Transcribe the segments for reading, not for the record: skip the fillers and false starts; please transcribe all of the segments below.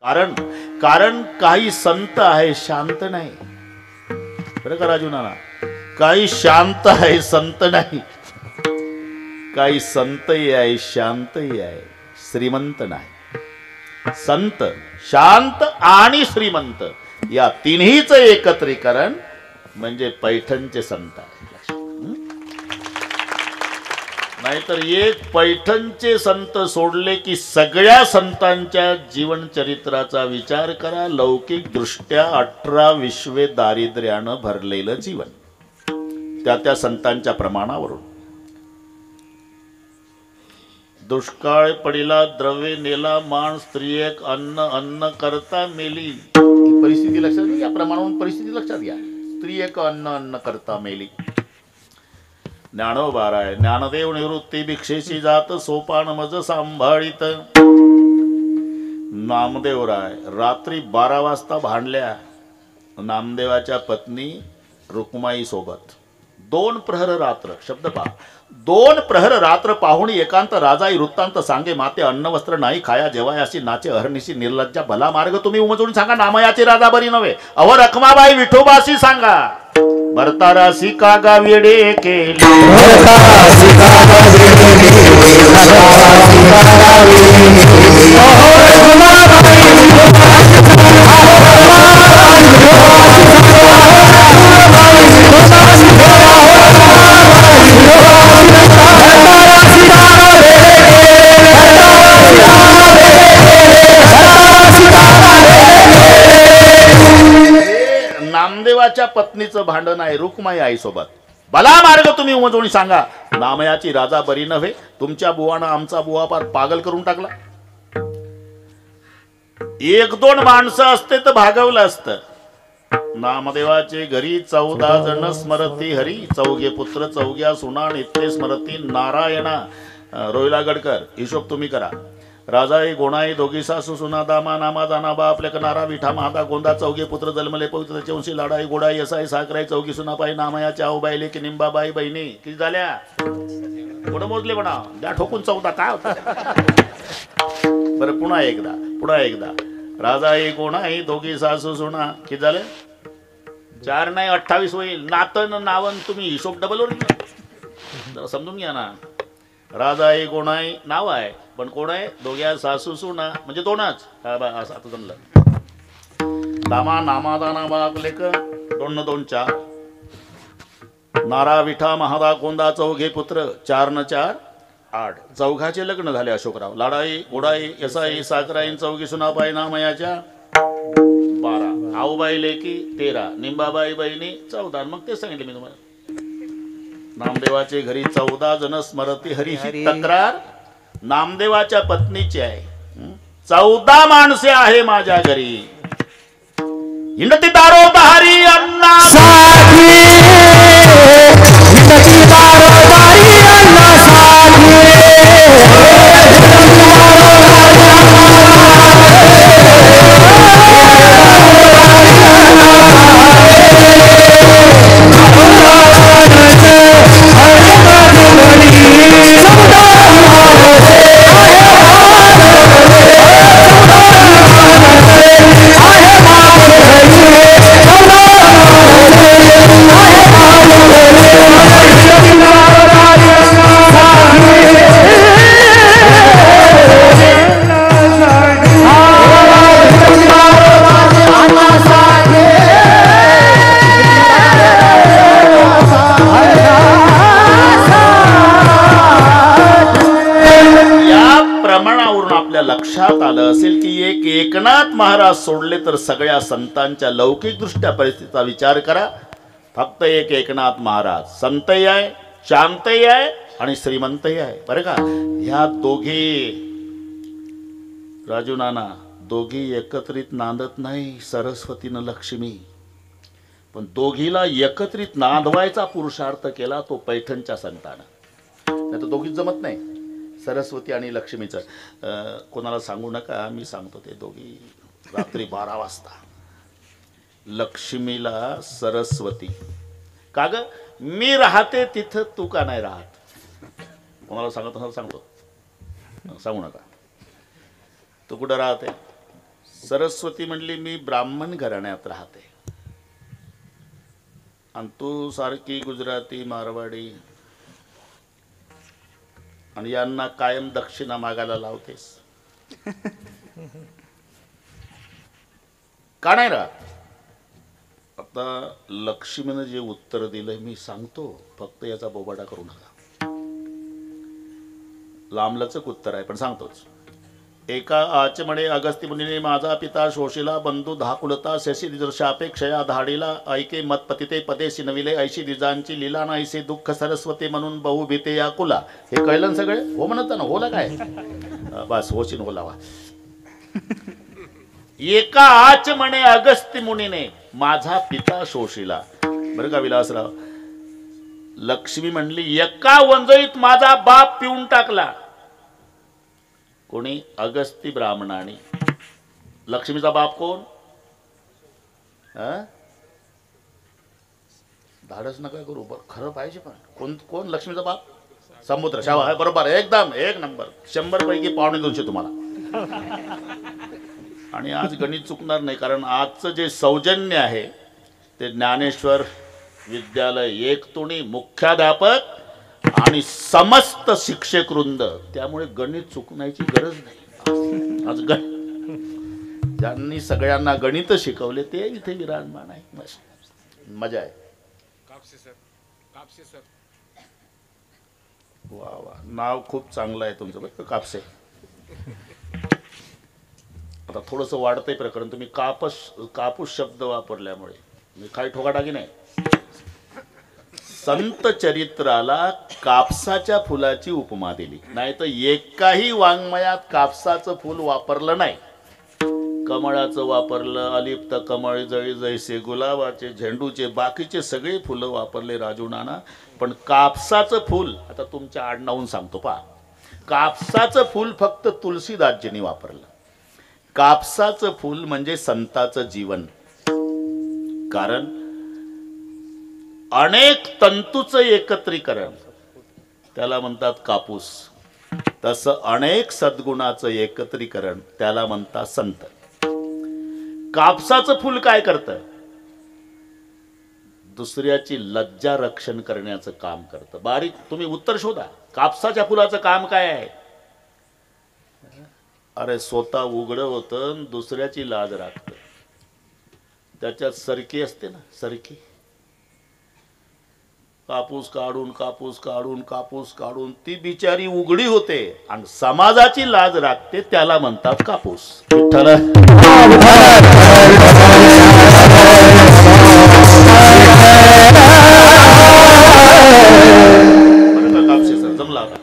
कारण कारण काही संत आहे शांत नाही, बरं का राजू नाना? काही शांत आहे संत नाही, काही संतही आहे शांतही आहे, श्रीमंत नाही. संत, शांत आणि श्रीमंत या तिन्हीचं एकत्रीकरण म्हणजे पैठणचे संत आहे. नाहीतर एक पैठणचे संत सोडले की सगळ्या संतांच्या जीवन चरित्राचा विचार करा. लौकिक दृष्ट्या 18 विश्वे दारिद्र्यानं भरलेलं जीवन, त्या संतांच्या प्रमाणावरून. दुष्काळ पडिला द्रव्य नेला मान, स्त्री एक अन्न अन्न करता मेली. परिस्थिती लक्षात घ्या, या प्रमाणावरून परिस्थिती लक्षात घ्या. स्त्री एक अन्न अन्न करता मेली. ज्ञानोबाराय ज्ञानदेव निवृत्ती भिक्षेची जात, सोपान मज सांभाळीत. नामदेवराय रात्री 12 वाजता भांडल्या नामदेवाच्या पत्नी रुक्माई सोबत. 2 प्रहर रात्र, शब्द पहा, 2 प्रहर रात्र पाहुणी एकांत राजाई वृत्तांत सांगे. माते अन्न वस्त्र नाही खाया जेवायाशी, नाचे अहर्निशी निर्लज्जा भला मार्ग तुम्ही उमजून सांगा. नामयाची राजा बरी नव्हे, अव रखमाबाई विठोबाशी सांगा. भरतारासी का गावेडे केली, नामदेवाच्या पत्नीचं भांडण आहे रुक्माई आई सोबत. भला मार्ग तुम्ही उमजवून सांगा. नामयाची राजा बरी नव्हे, तुमच्या बुवानं आमचा बुवा पार पागल करून टाकला. 1-2 माणसं असते तर भागवलं असतं. नामदेवाचे घरी 14 जण स्मरती हरी, 4 पुत्र 4 सुना नित्य स्मरती नारायणा. रोहिला गडकर हिशोब तुम्ही करा. राजाई गोणाई दोघी सासू सुना दामा नामा जाना बा आपल्या नारा विठा महादा गोंदा 4 पुत्र जन्मले पवित्र चौशी लाडाई गोडाई असाई साकराई 4 सुना पाई नामयाच्या आऊबाईले की निंबाबाई बहिणी किती झाल्या? कुठं मोजले म्हणा द्या ठोकून 14 काय होता. बरं पुन्हा एकदा राजाई गोणाई दोघी सासू सुना किती झाले? 4 नाही 28 होईल. नातन नावन तुम्ही हिशोब डबल वर जरा समजून घ्या ना. राजाई गोणाई नाव आहे पण कोण आहे? दोघ्या सासू सुना म्हणजे 2च. असं आता जमलं. दामा नामा दाना बाग लेक 2 न 2 4. नारा विठा महादा गोंदा 4 पुत्र 4 न 4 8. 4घाचे लग्न झाले अशोकराव. लाडाई गोडाई यसाई साकराईन 4 सुना पाय नामयाच्या 12. आऊबाई लेकी 13. निंबाबाई बहिणी 14. मग ते सांगितले मी तुम्हाला. नामदेवाचे घरी 14 जण स्मरती हरी ही तक्रार नामदेवाच्या पत्नीची आहे. 14 माणसे आहे माझ्या घरी. हिंडती दारोद हरी अण्णा साठी, हिंडती दारोद हरी अण्णा साठी. लक्षात आलं असेल की एक एकनाथ महाराज सोडले तर सगळ्या संतांच्या लौकिक दृष्ट्या परिस्थितीचा विचार करा. फक्त एक एकनाथ महाराज संतही आहे, शांतही आहे आणि श्रीमंतही आहे. बरं का? ह्या दोघी राजू नाना दोघी एकत्रित नांदत नाही सरस्वतीनं लक्ष्मी, पण दोघीला एकत्रित नांदवायचा पुरुषार्थ केला तो पैठणच्या संतानं. नाही तर दोघीच जमत नाही. सरस्वती आणि लक्ष्मीचं कोणाला सांगू नका, मी सांगतो. ते दोघी रात्री 12 वाजता लक्ष्मीला सरस्वती का ग मी राहते तिथं तू का नाही राहत? कोणाला सांगतो सांगतो सांगू नका. तू कुठं राहते? सरस्वती म्हणली मी ब्राह्मण घराण्यात राहते आणि तू सारखी गुजराती मारवाडी आणि यांना कायम दक्षिणा मागायला लावतेस का नाही राहत? आता लक्ष्मीनं जे उत्तर दिलंय मी सांगतो, फक्त याचा बोबाडा करू नका. लांबलचक उत्तर आहे पण सांगतोच. एका आचमणे अगस्ती मुनीने माझा पिता शोषिला बंधू धाकुलता शशी दिदर्शापेक्षया धाडीला ऐके मतपतिते पदेशी नविले ऐशी दिजांची लीला नाहीसे दुःख सरस्वती म्हणून बहु भीते या कुला. हे कळलं ना सगळे? हो म्हणत ना, होला काय बस होशीन होलावा. एका आचमणे अगस्ती मुनीने माझा पिता शोषिला. बरं का विलासराव, लक्ष्मी म्हणली एका वंजळीत माझा बाप पिऊन टाकला. कोणी? अगस्ती ब्राह्मणाने. लक्ष्मीचा बाप कोण? धाडस नका करू, खरं पाहिजे. पण कोण कोण लक्ष्मीचा बाप? समुद्र. शावा आहे, बरोबर, एकदम एक नंबर. 100 पैकी 250 तुम्हाला. आणि आज गणित चुकणार नाही, कारण आजचं जे सौजन्य आहे ते ज्ञानेश्वर विद्यालय एकतुणी मुख्याध्यापक आणि समस्त शिक्षक वृंद, त्यामुळे गणित चुकण्याची गरज नाही. आज ज्यांनी सगळ्यांना गणित शिकवले ते इथे विराजमान आहे. मजा आहे. Kapse sir, Kapse sir. वा वा, नाव खूप चांगलं आहे तुमचं बरं, कापसे. आता थोडंसं वाढतंय प्रकरण, तुम्ही कापूस शब्द वापरल्यामुळे. मी काही ठोकाटाकी नाही. संत चरित्राला कापसाच्या फुलाची उपमा दिली, नाही तर एकाही वाङ्मयात कापसाचं फुल वापरलं नाही. कमळाचं वापरलं, अलिप्त कमळ, जळी जैसे, गुलाबाचे, झेंडूचे, बाकीचे सगळे फुलं वापरले राजू नाना. पण कापसाचं फुल, आता तुमच्या आडनावून सांगतो पहा, कापसाचं फुल फक्त तुलसीदासजींनी वापरलं. कापसाचं फुल म्हणजे संताचं जीवन. कारण अनेक तंतूचं एकत्रीकरण त्याला म्हणतात कापूस. तसं अनेक सद्गुणाचं एकत्रीकरण त्याला म्हणतात संत. कापसाचं फुल काय करतं? दुसऱ्याची लज्जा रक्षण करण्याचं काम करतं. बारीक तुम्ही उत्तर शोधा, कापसाच्या फुलाचं काम काय आहे? अरे स्वतः उघडं होतं, दुसऱ्याची लाज राखतं. त्याच्यात सरकी असते ना, सरकी. कापूस काढून कापूस काढून कापूस काढून ती बिचारी उघडी होते आणि समाजाची लाज राखते, त्याला म्हणतात कापूस. विठ्ठल कापसे सर जमला का?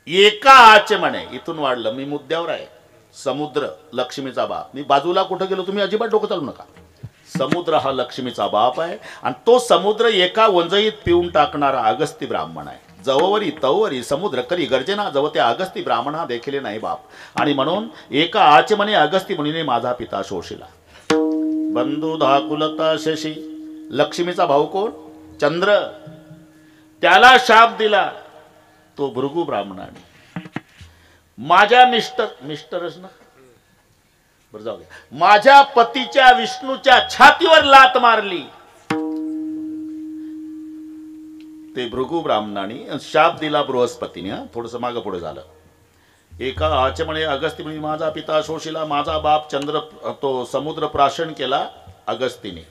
एका आचमणे, इथून वाढलं, मी मुद्द्यावर आहे. समुद्र लक्ष्मीचा बाप. मी बाजूला कुठं गेलो तुम्ही अजिबात डोकं चालू नका. समुद्र हा लक्ष्मीचा बाप आहे आणि तो समुद्र एका वंजळीत पिऊन टाकणारा अगस्ती ब्राह्मण आहे. जववरी तववरी समुद्र करी गर्जना, जव त्या अगस्ती ब्राह्मणा देखील नाही बाप. आणि म्हणून एका आचमने अगस्ती मुनीने माझा पिता शोषिला. बंधू धाकुलता शशी. लक्ष्मीचा भाऊ कोण? चंद्र. त्याला शाप दिला तो भृगु ब्राह्मणाने. माझ्या मिस्टरच ना, बरं जाऊ द्या, माझ्या पतीच्या विष्णूच्या छातीवर लात मारली ते भृगु ब्राह्मणाने. शाप दिला बृहस्पतीने. थोडस मागं पुढे झालं. एका आचमणे अगस्ती मुनी माझा पिता शोषिला. माझा बाप चंद्र, तो समुद्र प्राशन केला अगस्तीने.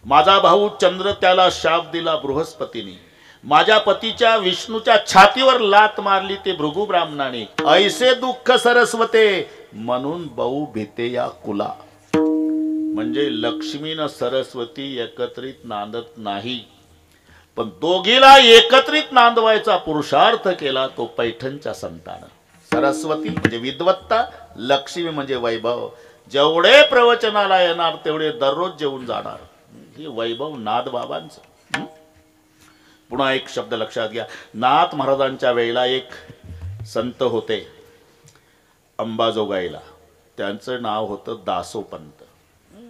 माझा भाऊ चंद्र, त्याला शाप दिला बृहस्पतीने. माझ्या पतीच्या विष्णूच्या छातीवर लात मारली ते भृगु ब्राह्मणाने. ऐसे दुःख सरस्वते म्हणून बहु भीते या कुला. म्हणजे लक्ष्मी न सरस्वती एकत्रित नांदत नाही, पण दोघीला एकत्रित नांदवायचा पुरुषार्थ केला तो पैठणच्या संतानं. सरस्वती म्हणजे विद्वत्ता, लक्ष्मी म्हणजे वैभव. जेवढे प्रवचनाला येणार तेवढे दररोज जेवून जाणार. हे वैभव नाथ बाबांचं. पुन्हा एक शब्द लक्षात घ्या. नाथ महाराजांच्या वेळेला एक संत होते अंबाजोगाईला. त्यांचं नाव होतं दासोपंत.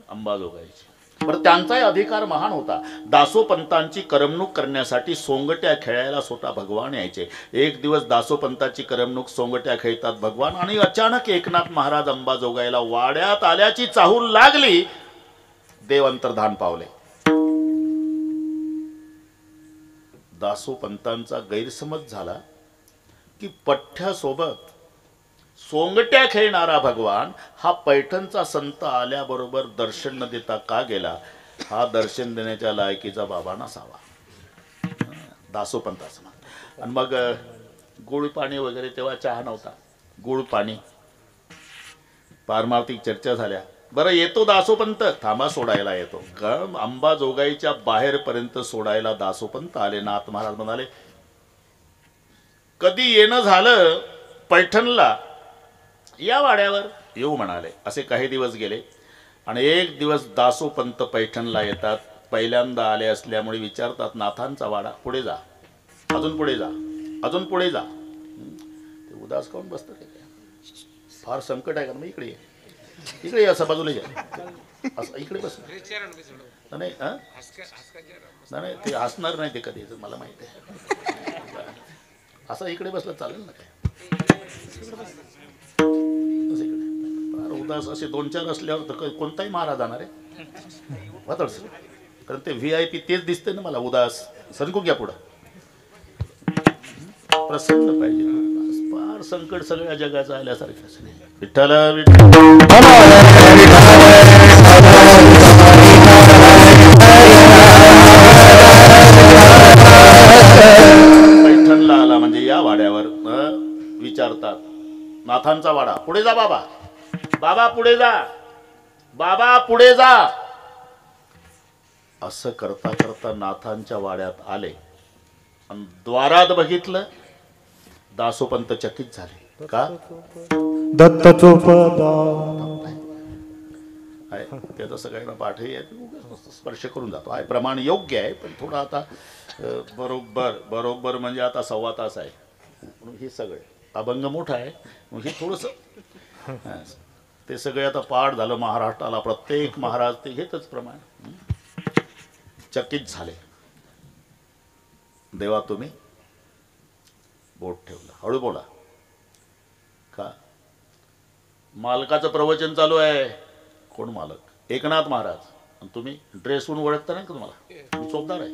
अंबाजोगाईचे बरं, त्यांचाही अधिकार महान होता. दासोपंतांची करमणूक करण्यासाठी सोंगट्या खेळायला स्वतः भगवान यायचे. एक दिवस दासोपंताची करमणूक सोंगट्या खेळतात भगवान, आणि अचानक एकनाथ महाराज अंबाजोगाईला वाड्यात आल्याची चाहूल लागली. देव अंतर्धान पावले. दासोपंतांचा गैरसमज झाला की पठ्ठ्यासोबत सोंगट्या खेळणारा भगवान हा पैठणचा संत आल्याबरोबर दर्शन न देता का गेला? हा दर्शन देण्याच्या लायकीचा बाबा नसावा, दासोपंताचं मत. आणि मग गुळ पाणी वगैरे, तेव्हा चहा नव्हता, गुळ पाणी, पारमार्थिक चर्चा झाल्या. बरं, येतो दासोपंत, थांबा सोडायला येतो. अंबाजोगाईच्या बाहेरपर्यंत सोडायला दासोपंत आले. नाथ महाराज म्हणाले, कधी येणं झालं पैठणला या वाड्यावर येऊ म्हणाले. असे काही दिवस गेले आणि एक दिवस दासोपंत पैठणला येतात. पहिल्यांदा आले असल्यामुळे विचारतात, नाथांचा वाडा, पुढे जा, अजून पुढे जा, अजून पुढे जा. ते उदास काऊन बसतं? ते फार संकट आहे का? मग इकडे ये, इकडे ये, असं बाजूला या, असं इकडे बस. नाही नाही, ते हसणार नाही, ते कधी, मला माहिती आहे. असं इकडे बसलं चालेल ना? काय उदास असे 2-4 असल्यावर तर कोणताही महाराज जाणार आहे वातड, कारण ते VIP तेच दिसते ना मला उदास. सरकू घ्या पुढं. प्रसन्न पाहिजे. फार संकट सगळ्या जगाचं आल्यासारखं. विठ्ठल पैठणला आला म्हणजे या वाड्यावर विचारतात, नाथांचा वाडा, पुढे जा बाबा, बाबा पुढे जा, बाबा पुढे जा. असं करता करता नाथांच्या वाड्यात आले आणि द्वारात बघितलं. दासोपंत चकित झाले. का? दत्त चोपदा आहे त्याचं सगळ्यांना पाठही आहे, स्पर्श करून जातो. आहे प्रमाण योग्य आहे, पण थोडं आता बरोबर म्हणजे आता 1.25 तास आहे म्हणून हे सगळे अभंग मोठा आहे, मग हे थोडंसं ते सगळे आता पाठ झालं महाराष्ट्राला. प्रत्येक महाराज ते घेतच प्रमाण. चकित झाले. देवा तुम्ही बोट ठेवलं, हळू बोला. का? मालकाचं प्रवचन चालू आहे. कोण मालक? एकनाथ महाराज. आणि तुम्ही ड्रेसवरून ओळखता नाही का? तुम्हाला मी चोपदार आहे.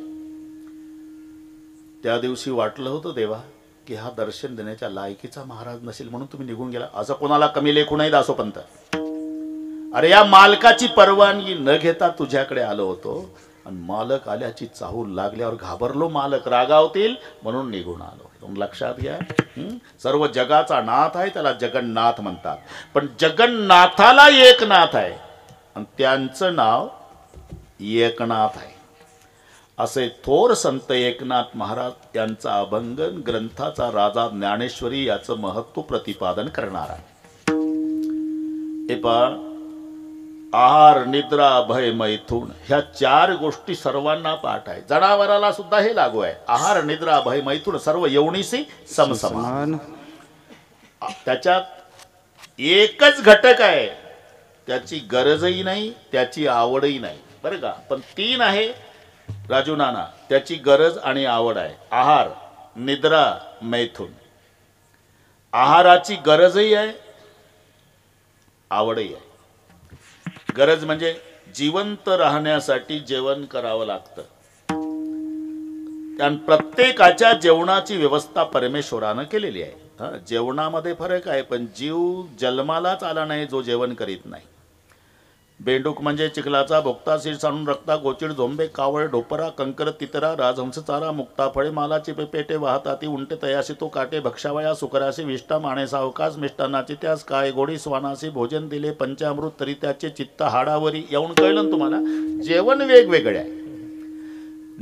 त्या दिवशी वाटलं होतं देवा की हा दर्शन देण्याच्या लायकीचा महाराज नसेल म्हणून तुम्ही निघून गेला. असं कोणाला कमी लेखू नाही दासोपंत. अरे या मालकाची परवानगी न घेता तुझ्याकडे आलो होतो आणि मालक आल्याची चाहूल लागल्यावर घाबरलो. मालक रागावतील म्हणून निघून आलो. लक्षात घ्या, सर्व जगाचा नाथ आहे, त्याला जगन्नाथ म्हणतात. पण जगन्नाथाला एक नाथ आहे आणि त्यांचं नाव एकनाथ आहे. असे थोर संत एकनाथ महाराज यांचा अभंग ग्रंथाचा राजा ज्ञानेश्वरी याचं महत्व प्रतिपादन करणार आहे. आहार, निद्रा, भय, मैथुन ह्या 4 गोष्टी सर्वांना पाठ आहे. जनावराला सुद्धा हे लागू आहे. आहार, निद्रा, भय, मैथुन सर्व यवनीशी समसमान. त्याच्यात एकच घटक आहे, त्याची गरजही नाही, त्याची आवडही नाही, बरं का? पण 3 आहे राजू नाना, त्याची गरज आणि आवड आहे. आहार, निद्रा, मैथुन. आहाराची गरजही आहे, आवडही आहे. गरज म्हणजे जिवंत राहण्यासाठी जेवण करावं लागतं. आणि प्रत्येकाच्या जेवणाची व्यवस्था परमेश्वरानं केलेली आहे. जेवणामध्ये फरक आहे, पण जीव जन्मालाच आला नाही जो जेवण करीत नाही. बेंडूक म्हणजे चिखलाचा भोगता, शिर सांडून रक्ता, गोचिड, झोंबे, कावळ, ढोपरा, कंकर, तितरा, राजहंस, चारा, मुक्ता, फळे, मालाची पेटे वाहताती, उंटे तयासी तो काटे, भक्षावया, सुकरासी, विष्टा, माणे, सावकाश, मिष्टानाची त्यास काय, गोडी, स्वानासी, भोजन दिले, पंचामृत तरी त्याचे चित्त हाडावरी. येऊन कळलं ना तुम्हाला? जेवण वेगवेगळे आहे.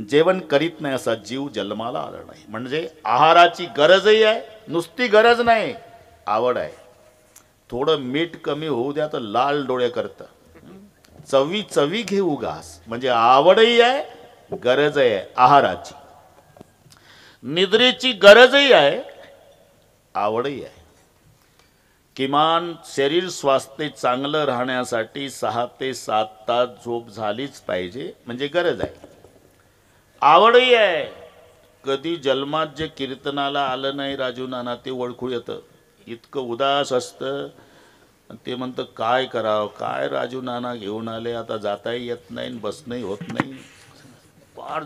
जेवण करीत नाही असा जीव जन्माला आला नाही. म्हणजे आहाराची गरजही आहे, नुसती गरज नाही, आवड आहे. थोडं मीठ कमी होऊ द्या तर लाल डोळे करतं. चवी चवी घेऊ घास म्हणजे आवडही आहे, गरजही आहे आहाराची. निद्रेची गरजही आहे, आवडही आहे. किमान शरीर स्वास्थ्य चांगलं राहण्यासाठी 6 ते 7 तास झोप झालीच पाहिजे, म्हणजे गरज आहे. आवडही आहे. कधी जन्मात जे कीर्तनाला आलं नाही राजू नाना ते ओळखू येतं. इतकं उदास असतं. ते म्हणतं काय करावं, काय राजू नाना घेऊन आले, आता जाताही येत नाही बसणंही होत नाही. फार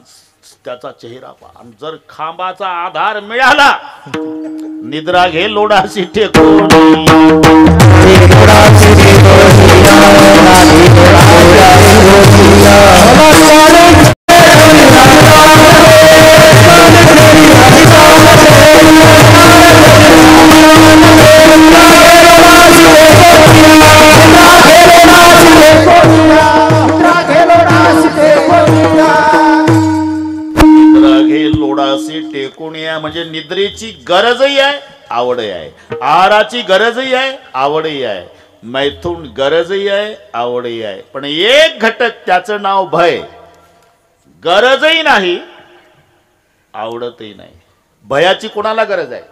त्याचा चेहरा पाहा. जर खांबाचा आधार मिळाला निद्रा घे लोडासी टेकून. टेकून या म्हणजे निद्रेची गरजही आहे, आवडही आहे. आहाराची गरजही आहे, आवडही आहे. मैथून गरजही आहे, आवडही आहे. पण एक घटक त्याचं नाव भय. गरजही नाही, आवडतही नाही. भयाची कोणाला गरज आहे?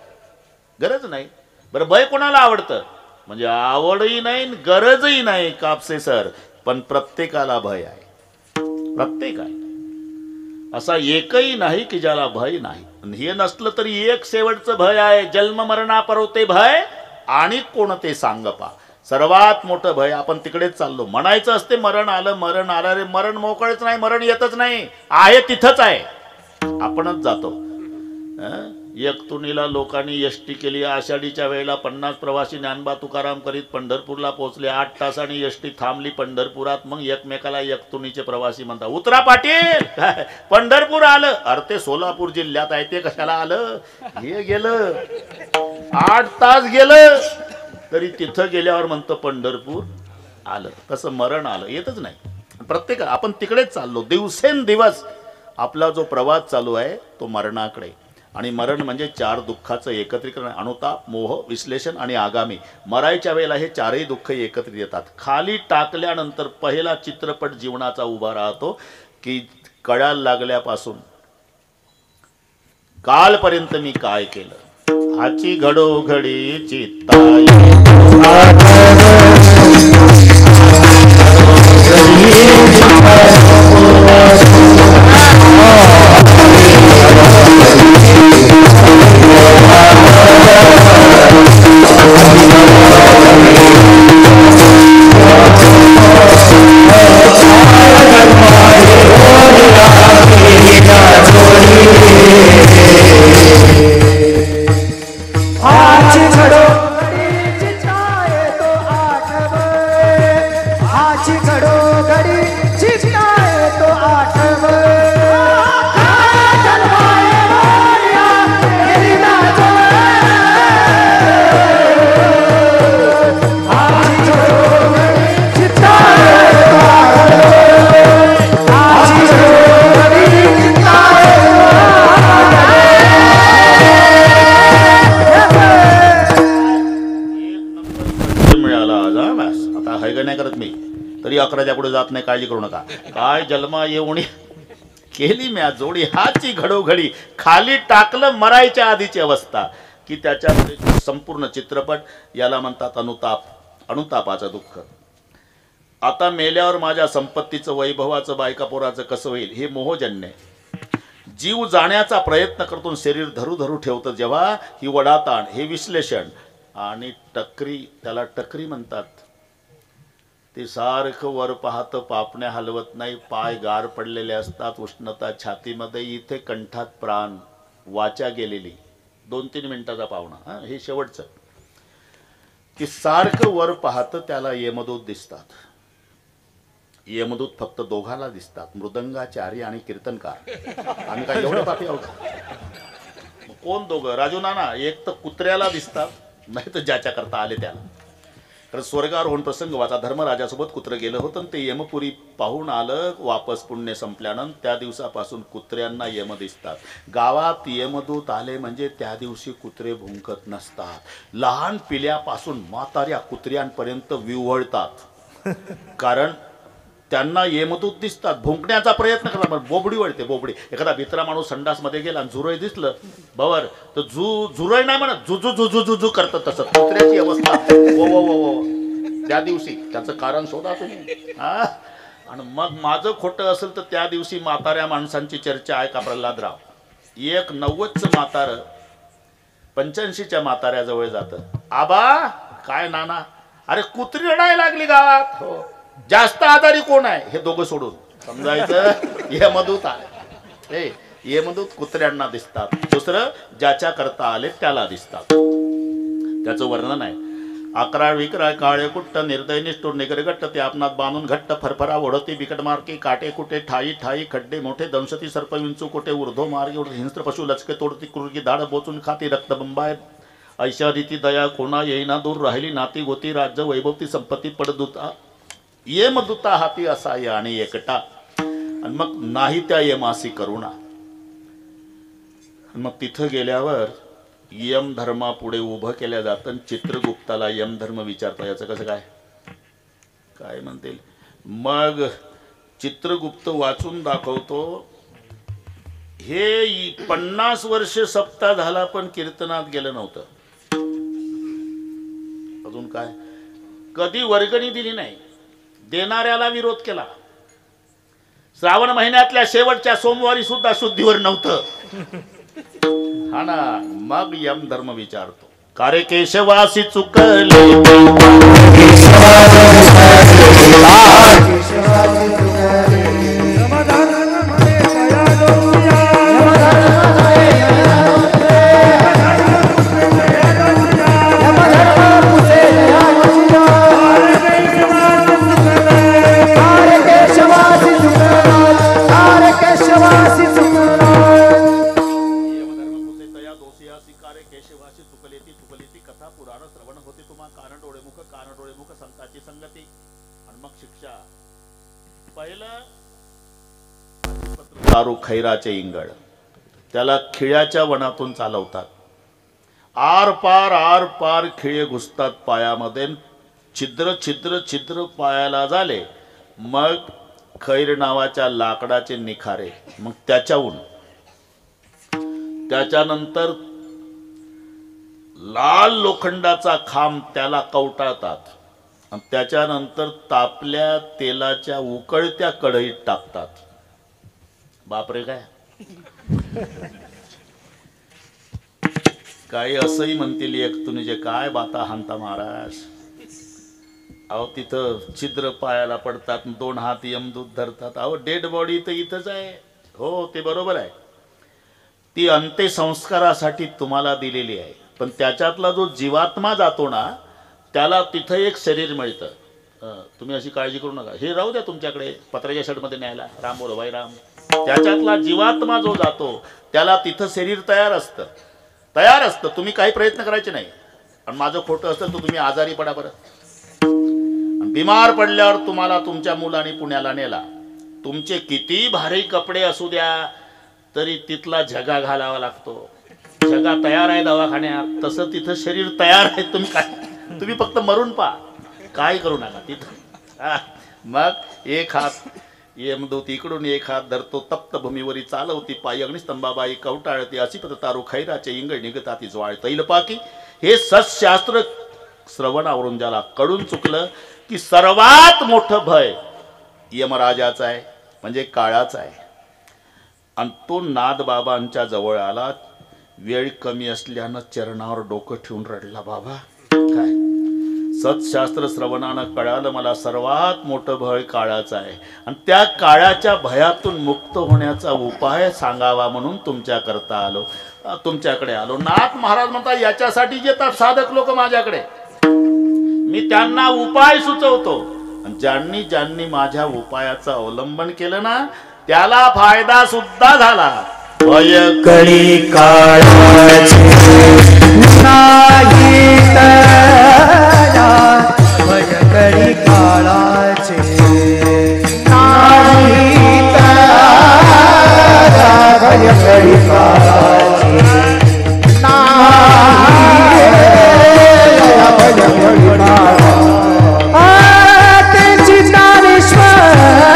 गरज नाही. बरं भय कोणाला आवडतं? म्हणजे आवडही नाही गरजही नाही कापसे सर, पण प्रत्येकाला भय आहे. प्रत्येकाला. असा एकही नाही की ज्याला भय नाही. हे नसलं तरी एक शेवटचं भय आहे. जन्म मरणापरवते भय आणि कोणते सांगपा. सर्वात मोठं भय. आपण तिकडेच चाललो. म्हणायचं असते मरण आलं रे. मरण मोकळच नाही, मरण येतच नाही. आहे तिथंच आहे, आपणच जातो. एकतुनीला लोकांनी एसटी केली. आषाढीच्या वेळेला 50 प्रवासी ज्ञानबा तुकाराम करीत पंढरपूरला पोहोचले. 8 तासांनी एसटी थांबली पंढरपुरात. मग एकमेकाला एकतुनीचे प्रवासी म्हणतात, उतरा पाटील. काय पंढरपूर आलं? अरे ते सोलापूर जिल्ह्यात आहे, ते कशाला आलं? हे गेलं 8 तास गेलं तरी तिथं गेल्यावर म्हणतं पंढरपूर आलं. तसं मरण आलं, येतच नाही. प्रत्येक आपण तिकडेच चाललो. दिवसेंदिवस आपला जो प्रवास चालू आहे तो मरणाकडे. आणि मरण म्हणजे 4 दुःखाचं एकत्रीकरण. अनुताप, मोह, विश्लेषण आणि आगामी. मरायच्या वेळेला हे 4ही दुःख एकत्रित येतात. खाली टाकल्यानंतर पहिला चित्रपट जीवनाचा उभा राहतो की कळायला लागल्यापासून कालपर्यंत मी काय केलं. हाची घडोघडी चित्ताई तरी 11च्या पुढे जात नाही, काळजी करू नका. काय जन्मा येऊन केली म्या जोडी. हाची घडोघडी. खाली टाकलं मरायच्या आधीची अवस्था की त्याच्या संपूर्ण चित्रपट. याला म्हणतात अनुताप. अनुतापाचं दुःख. आता मेल्यावर माझ्या संपत्तीचं, वैभवाचं, बायका पोराचं कसं होईल हे मोहजन्य. जीव जाण्याचा प्रयत्न करतो, शरीर धरू धरू ठेवतं जेव्हा, ही वडाताण, हे विश्लेषण. आणि टकरी, त्याला टकरी म्हणतात. ते सारखं वर पाहतं, पापण्या हलवत नाही, पाय गार पडलेले असतात, उष्णता छातीमध्ये, इथे कंठात प्राण, वाचा गेलेली. 2-3 मिनिटाचा पाहुणा. हे शेवटचं. की सारखं वर पाहतं, त्याला यमदूत दिसतात. यमदूत फक्त दोघाला दिसतात, मृदंगाचारी आणि कीर्तनकार. आम्ही काय एवढे पापी आहोत? कोण दोघं? राजू नाना. एक तर कुत्र्याला दिसतात, नाही तर ज्याच्या करता आले त्याला. कारण स्वर्गारोहण प्रसंग वाचा. धर्मराजासोबत कुत्रं गेलं होतं, ते यमपुरी पाहून आलं वापस पुण्य संपल्यानंतर. त्या दिवसापासून कुत्र्यांना यम दिसतात. गावात यमदूत आले म्हणजे त्या दिवशी कुत्रे भुंकत नसतात. लहान पिल्यापासून म्हाताऱ्या कुत्र्यांपर्यंत विव्हळतात. कारण त्यांना येमदूत दिसतात, भुंकण्याचा प्रयत्न करतात, पण बोबडी वळते, बोबडी. एखादा भित्रा माणूस संडासमध्ये गेला आणि झुरळ दिसलं बरोबर, तर झुरळ नाही म्हणत, झुझू करतात. तसं कुत्र्याची अवस्था वो वो वो वो त्या दिवशी. त्याचं कारण शोधा तुम्ही. आणि मग माझं खोटं असेल तर त्या दिवशी म्हाताऱ्या माणसांची चर्चा आहे का प्रल्हादराव. 90चं म्हातारं 85च्या म्हाताऱ्याजवळ जातं. आबा काय नाना, अरे कुत्री रडायला लागली गावात. हो, जास्त आजारी कोण आहे. हे दोघं सोडून समजायचं यमदूत आहे. हे यमदूत कुत्र्यांना दिसतात. दुसरं ज्याच्या करता आले त्याला दिसतात. त्याचं वर्णन आहे. 11 विक्राळ काळे कुट्ट निर्दय निष्ठुर निगरगट्ट ते आपणात बांधून घट्ट फरफरा ओढती बिकट मार्के काटे कुटे ठाई ठाई खड्डे मोठे दंशती सर्प विंचू कुटे ऊर्ध्व मार्गे उडत हिंस्त्र पशु लचके तोडती कुरगी धाड बोचून खाती रक्त बंबाय ऐशा रीती दया कोणा येईना दूर राहिली नाती गोती राज्य वैभवती संपत्ती पडदुता येमदूता हाती असा या आणि एकटा. आणि मग नाही त्या यमासी करुणा. मग तिथं गेल्यावर यम धर्मापुढे उभं केल्या जातं. चित्रगुप्ताला यमधर्म विचारता. याचं कसं काय काय म्हणतील. मग चित्रगुप्त वाचून दाखवतो. हे 50 वर्ष सप्ताह झाला पण कीर्तनात गेलं नव्हतं. अजून काय, कधी वर्गणी दिली नाही, देणाऱ्याला विरोध केला. श्रावण महिन्यातल्या शेवटच्या सोमवारी सुद्धा शुद्धीवर नव्हतं. हा ना. मग यम धर्म विचारतो. कारे केशवासी चुकले खैराचे इंगळ. त्याला खिळ्याच्या वनातून चालवतात. आर पार खिळे घुसतात पायामध्ये. छिद्र छिद्र छिद्र पायाला झाले. मग खैर नावाच्या लाकडाचे निखारे. मग त्याच्यानंतर लाल लोखंडाचा खांब त्याला कवटाळतात. आणि त्याच्यानंतर तापल्या तेलाच्या उकळत्या कढईत टाकतात. बापरे काय काही असंही म्हणतील एक तुम्ही जे काय बाता हाणता महाराज. अहो तिथं छिद्र पायाला पडतात. 2 हात यमदूत धरतात. अहो डेड बॉडी तर इथंच आहे. हो ते बरोबर आहे. ती अंत्यसंस्कारासाठी तुम्हाला दिलेली आहे. पण त्याच्यातला जो जीवात्मा जातो ना त्याला तिथं एक शरीर मिळतं. तुम्ही अशी काळजी करू नका. हे राहू द्या तुमच्याकडे पत्र्याच्या शेडमध्ये न्यायला. राम बोलो भाई राम. त्याच्यातला जीवात्मा जो जातो त्याला तिथं शरीर तयार असतं. तुम्ही काही प्रयत्न करायचे नाही. आणि माझं खोटं असेल तर तुम्ही आजारी पडा बरं. बिमार पडल्यावर तुम्हाला तुमच्या मुलाने पुण्याला नेला. तुमचे किती भारी कपडे असू द्या तरी तिथला झगा घालावा लागतो. झगा तयार आहे दवाखान्यात, तसं तिथं शरीर तयार आहे. तुम्ही फक्त मरून पहा, काय करू नका तिथं. मग एक हात यमदूत इकडून एक हात धरतो. तप्त भूमीवरी चालवती पायी अग्निस्तंभाबाई कवटाळती. अशी तारू खैराचे इंगळ निघताती ज्वाळ तैलपाकी. हे सत्शास्त्र श्रवणावरून ज्याला कळून चुकलं की सर्वात मोठं भय यमराजाचं आहे म्हणजे काळाचं आहे. आणि तो नादबाबांच्या जवळ आला. वेळ कमी असल्यानं चरणावर डोकं ठेवून रडला. बाबा काय सत्शास्त्र श्रवणानं कळालं मला सर्वात मोठं भय काळाचं आहे. आणि त्या काळाच्या भयातून मुक्त होण्याचा उपाय सांगावा म्हणून तुमच्याकडे आलो. नाथ महाराज म्हणतात याच्यासाठी येतात साधक लोक माझ्याकडे. मी त्यांना उपाय सुचवतो. आणि ज्यांनी माझ्या उपायाचं अवलंबन केलं ना त्याला फायदा सुद्धा झाला. भय कळी काळाचे नाही तया. भय कळी काळाचे नाही तया. भय कळी काळाचे नाही तया. भय कळी काळाचे. ते चिताविश्वर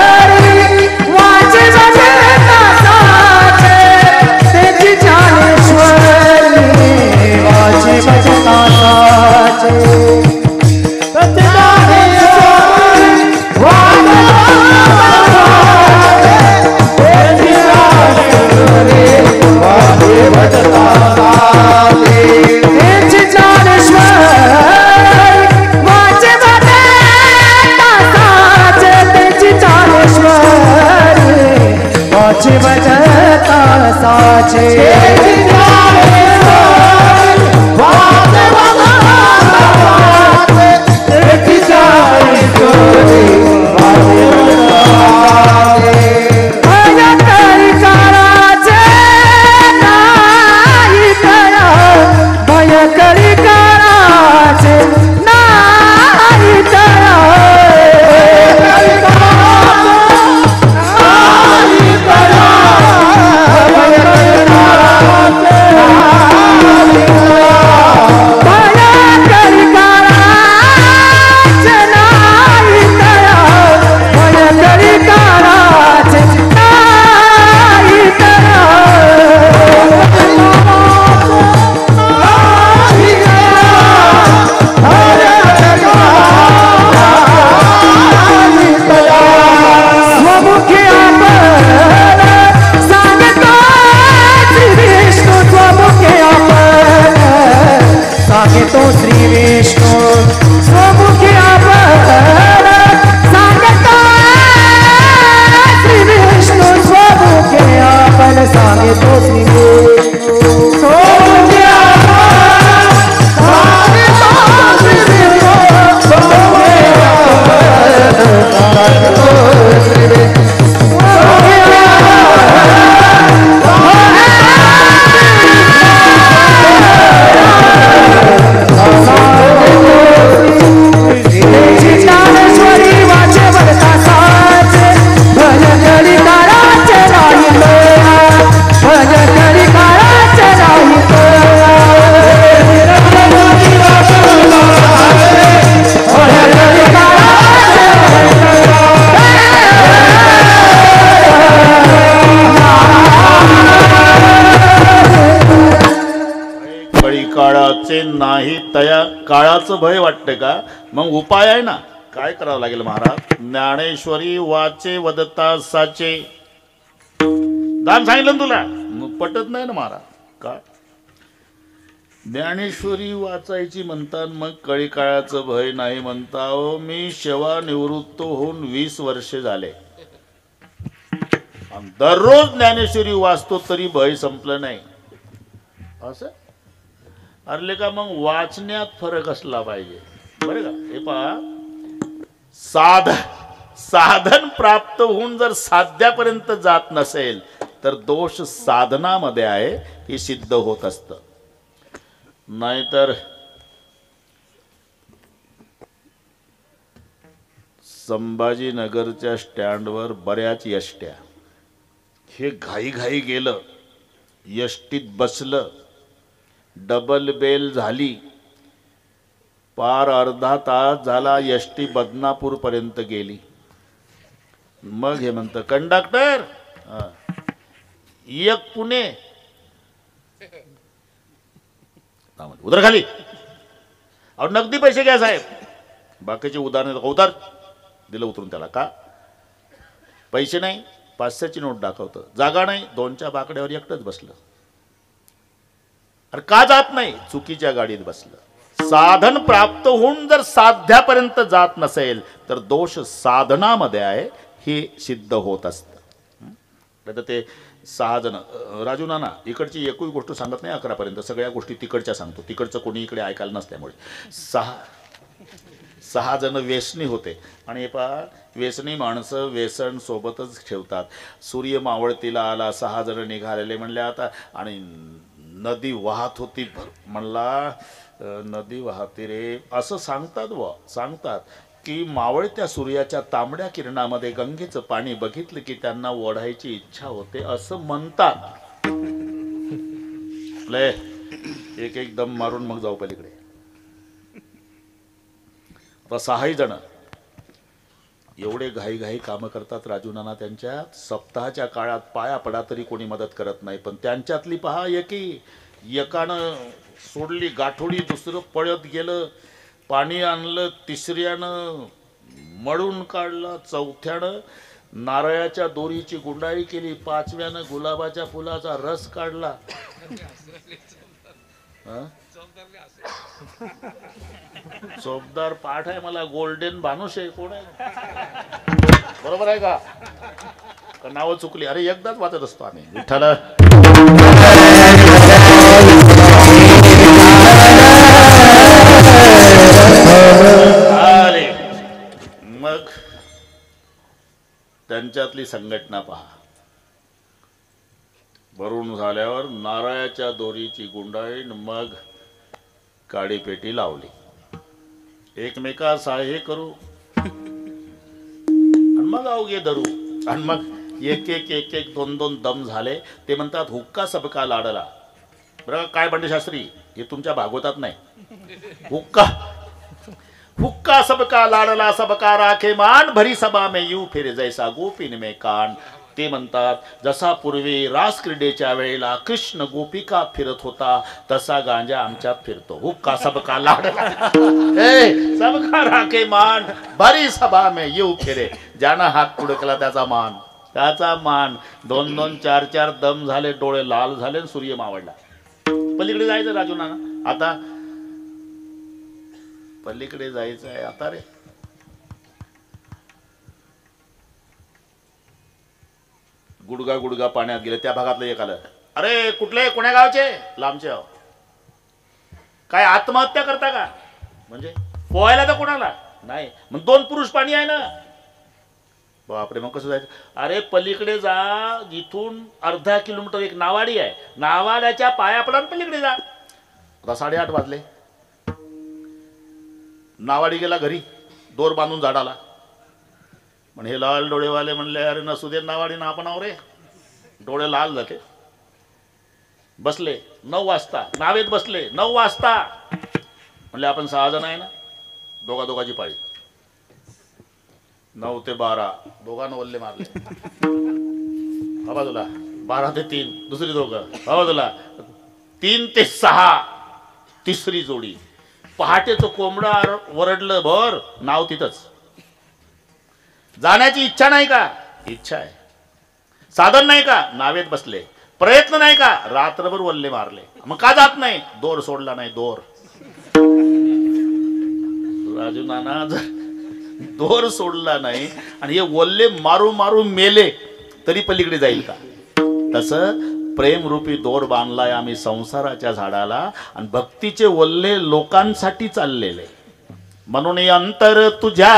काळाचे नाही तया काळाचं भय वाटते का? मग उपाय आहे ना. काय करावं लागेल महाराज? ज्ञानेश्वरी वाचे वदता साचे. दान सांगितलं ना तुला, मग पटत नाही ना महाराज. काय ज्ञानेश्वरी वाचायची म्हणतात, मग कळी काळाचं भय नाही म्हणता. मी सेवा निवृत्त होऊन 20 वर्षे झाले, दररोज ज्ञानेश्वरी वाचतो तरी भय संपलं नाही. असं अरले का? मग वाचण्यात फरक असला पाहिजे बरं का. हे पहा, साधन प्राप्त होऊन जर साध्यापर्यंत जात नसेल तर दोष साधनामध्ये आहे हे सिद्ध होत असतं. नाहीतर संभाजीनगरच्या स्टँडवर बऱ्याच यष्ट्या, हे घाई गेलं, यष्टीत बसलं, डबल बेल झाली, पार अर्धा तास झाला, यष्टी बदनापूर पर्यंत गेली. मग हे म्हणतं, कंडक्टर एक पुणे उधर खाली, और नगदी पैसे घ्या साहेब. बाकीचे उदाहरण उधार दिलं उतरून त्याला. का पैसे नाही, 500ची नोट दाखवतं. जागा नाही, 2च्या बाकड्यावर एकटंच बसलं. अरे का जात नाही? चुकीच्या गाडीत बसलं. साधन प्राप्त होऊन जर साध्यापर्यंत जात नसेल तर दोष साधनामध्ये आहे हे सिद्ध होत असतं. तर ते 6 जण, राजू नाना इकडची एकही गोष्ट सांगत नाही 11 पर्यंत, सगळ्या गोष्टी तिकडच्या सांगतो. तिकडचं कोणी इकडे ऐकायला नसल्यामुळे 6 जण व्यसनी होते. आणि हे पहा, व्यसनी माणसं व्यसन सोबतच ठेवतात. सूर्य मावळतीला आला, 6 जण निघालेले म्हणले आता, आणि नदी वाहत होती. म्हणला नदी वाहते रे, असं सांगतात की मावळत्या सूर्याच्या तांबड्या किरणामध्ये गंगेचं पाणी बघितलं की त्यांना ओढायची इच्छा होते, असं म्हणतात. एक दम मारून मग जाऊ पलीकडे. आता 6 जण एवढे घाई कामं करतात राजू नाना. त्यांच्या सप्ताहाच्या काळात पाया पडा तरी कोणी मदत करत नाही. पण त्यांच्यातली पहा, एकानं सोडली गाठोडी, दुसरं पळत गेलं, पाणी आणलं, तिसऱ्यानं मळून काढला, चौथ्यानं नारळाच्या दोरीची गुंडाळी केली, पाचव्यानं गुलाबाच्या फुलाचा रस काढला. चोपदार पाठ आहे मला, गोल्डन भानुश आहे. कोण आहे? बरोबर आहे का? नावं चुकली. अरे एकदाच वाचत असतो आम्ही. विठ्ठल अरे मग त्यांच्यातली संघटना पहा. भरून झाल्यावर नारळाच्या दोरीची गुंडाळी, मग काडीपेटी लावली, एकमेका साहे करू आणि मग अवघे धरू. आणि मग एक एक एक एक दोन दोन दम झाले. ते म्हणतात हुक्का सबका लाडला. बरं काय बंडे शास्त्री, हे तुमच्या भागवतात नाही. हुक्का हुक्का सबका लाडला, सबका राखे मान, भरी सभा में यू फिर जैसा गोपीन में कान. ते म्हणतात जसा पूर्वी रास क्रीडेच्या वेळेला कृष्ण गोपिका फिरत होता, तसा गांजा आमच्यात फिरतो. हुक्का सबका लाडला, सबका राखे मान, भरी सभा में यू फिरे. ज्यानं हात पुढे केला त्याचा मान, त्याचा मान. दोन दोन चार चार दम झाले, डोळे लाल झाले, सूर्य मावळला. पलीकडे जायचं राजू नाना, आता पलीकडे जायचं आहे आता. रे गुडगा गुडगा पाण्यात गेले. त्या भागातलं एक आलं, अरे कुठले, कोण्या गावचे? लांबचे आहो. काय आत्महत्या करता का? म्हणजे पोहायला तर कोणाला नाही. मग दोन पुरुष पाणी आहे ना. बापरे, मग कसं जायचं? अरे पलीकडे जा, इथून अर्धा किलोमीटर एक नावाडी आहे, नावाड्याच्या पायापडान पलीकडे जा. आता 8:30 वाजले. नावाडी गेला घरी, दोर बांधून झाडाला. पण हे लाल डोळेवाले म्हणले, अरे नसू दे नावाडी ना, आपण आहो रे. डोळे लाल झाले. बसले 9 वाजता, नावेत बसले 9 वाजता. म्हणले आपण 6 जण आहे ना, दोघाची पाळी. 9 ते 12 दोघांना वल्ले मारले. बाबा तुला 12 ते 3 दुसरी दोघं. बाबा तुला 3 ते 6 तिसरी जोडी. पहाटेचं कोंबडा वरडलं, भर नाव तिथंच. जाण्याची इच्छा नाही का? इच्छा आहे. साधन नाही का? नावेत बसले. प्रयत्न नाही का? रात्रभर वल्ले मारले. मग का जात नाही? दोर सोडला नाही. दोर राजू नाना, जर दोर सोडला नाही आणि हे वल्ले मारू मारू मेले तरी पलीकडे जाईल का? तसं प्रेमरूपी दोर बांधलाय आम्ही संसाराच्या झाडाला, आणि भक्तीचे वल्ले लोकांसाठी चाललेले. म्हणून अंतर तुझ्या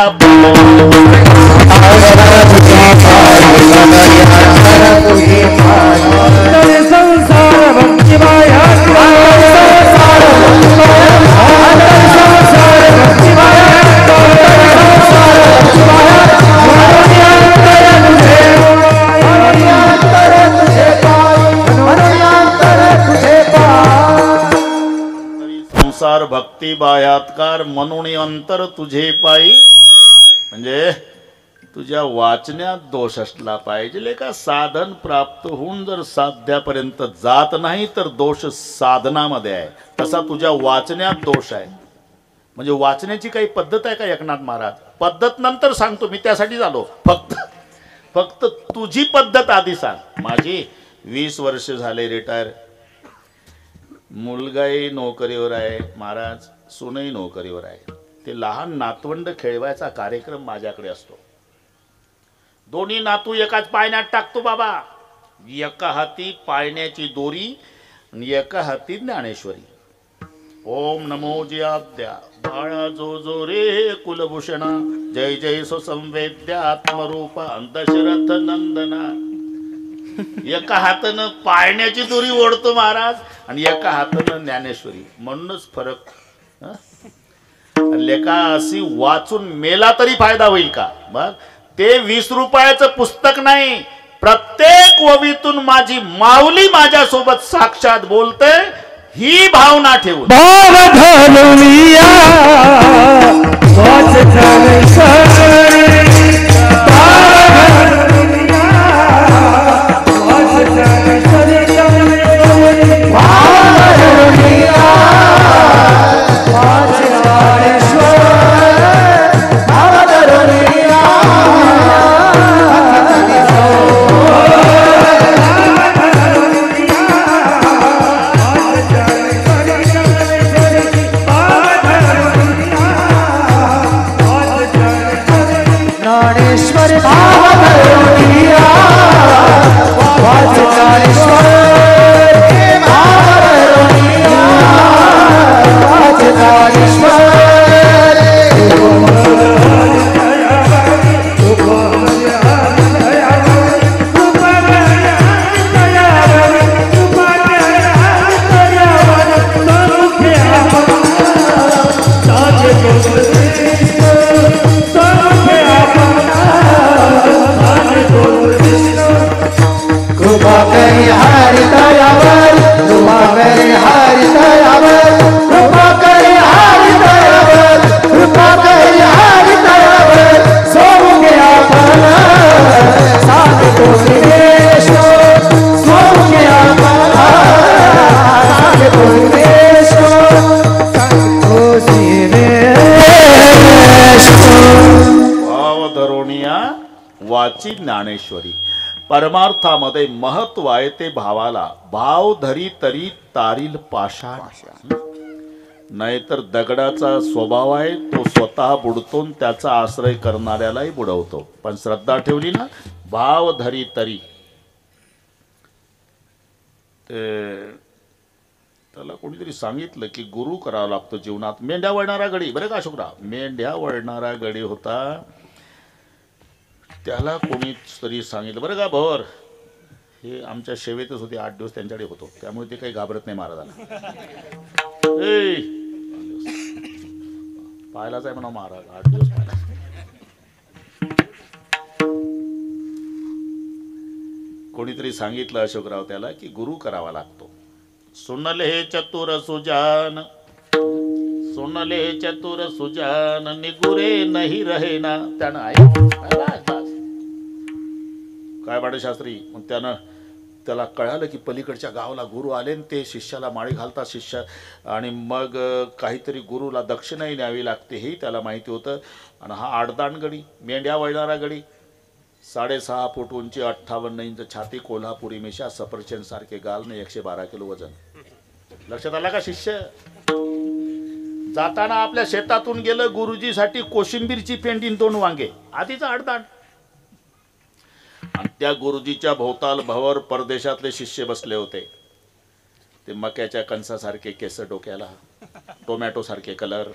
संसार भक्ती बायातकार, म्हणून अंतर तुझे पायी. म्हणजे तुझ्या वाचण्यात दोष असला पाहिजे का? साधन प्राप्त होऊन जर साध्यापर्यंत जात नाही तर दोष साधनामध्ये आहे. तसा तुझ्या वाचण्यात दोष आहे. म्हणजे वाचण्याची काही पद्धत आहे का एकनाथ महाराज? पद्धत नंतर सांगतो मी, त्यासाठी आलो. फक्त तुझी पद्धत आधी सांग. माझी 20 वर्ष झाले रिटायर. मुलगाही नोकरीवर आहे महाराज, सूनही नोकरीवर आहे. ते लहान नातवंड खेळवायचा कार्यक्रम माझ्याकडे असतो. दोन्ही नातू एकाच पाळण्यात टाकतो बाबा. एका हाती पाळण्याची दोरी आणि एका हाती ज्ञानेश्वरी. ओम नमो जियाद्या बाळा जो जो रे कुलभूषणा, जय जय सो संवेद्यात्मरूपा दशरथ नंदना. एका हातानं पाळण्याची दोरी ओढतो महाराज आणि एका हातानं ज्ञानेश्वरी. म्हणूनच फरक. लेका अशी वाचून मेला तरी फायदा होईल का? बघ, ते 20 रुपयाचं पुस्तक नाही, प्रत्येक ओवीतून माझी माऊली माझ्यासोबत साक्षात बोलते, ही भावना ठेवून Hare भावाची ज्ञानेश्वरी. परमार्थामध्ये महत्व आहे ते भावाला. भाव धरी तरी तारील पाषाण. नाहीतर दगडाचा स्वभाव आहे तो स्वतः बुडतो, त्याचा आश्रय करणाऱ्यालाही बुडवतो. पण श्रद्धा ठेवली ना, भाव धरी तरी. त्याला कोणीतरी सांगितलं की गुरु करावा लागतो जीवनात. मेंढ्या वळणारा गडी, बरं का अशोकराव, मेंढ्या वळणारा गडी होता. त्याला कोणीतरी सांगितलं, बरं का भोर, हे आमच्या सेवेतच होते, 8 दिवस त्यांच्याकडे होतो, त्यामुळे ते काही घाबरत नाही महाराजाला. पाहिलाच आहे म्हणा महाराज, 8 दिवस पाहिला. कोणीतरी सांगितलं अशोकराव त्याला की गुरु करावा लागतो. सुनले चतुर सुजान, सुनले चतुर सुजान, निगुरे नाही रहे ना. त्यानं काय बाडशास्त्री, मग त्यानं त्याला कळालं की पलीकडच्या गावाला गुरु आले आणि ते शिष्याला माळी घालतात शिष्य, आणि मग काहीतरी गुरुला दक्षिणाही न्यावी लागते हेही त्याला माहिती होतं. आणि हा आडदांड गडी, मेंढ्या वळणारा गडी, 6.5 फूट उंची, 58 इंच छाती, कोल्हापुरी मिशा, सफरचंद सारखे गालने, 112 किलो वजन. लक्षात आला का शिष्य? जाताना आपल्या शेतातून गेलं, गुरुजीसाठी कोशिंबीरची पेंडी 2 वांगे, आधीचा आडदांड. आणि त्या गुरुजीच्या भोवताल भवर परदेशातले शिष्य बसले होते. ते मक्याच्या कणसासारखे केस डोक्याला, टोमॅटो सारखे कलर,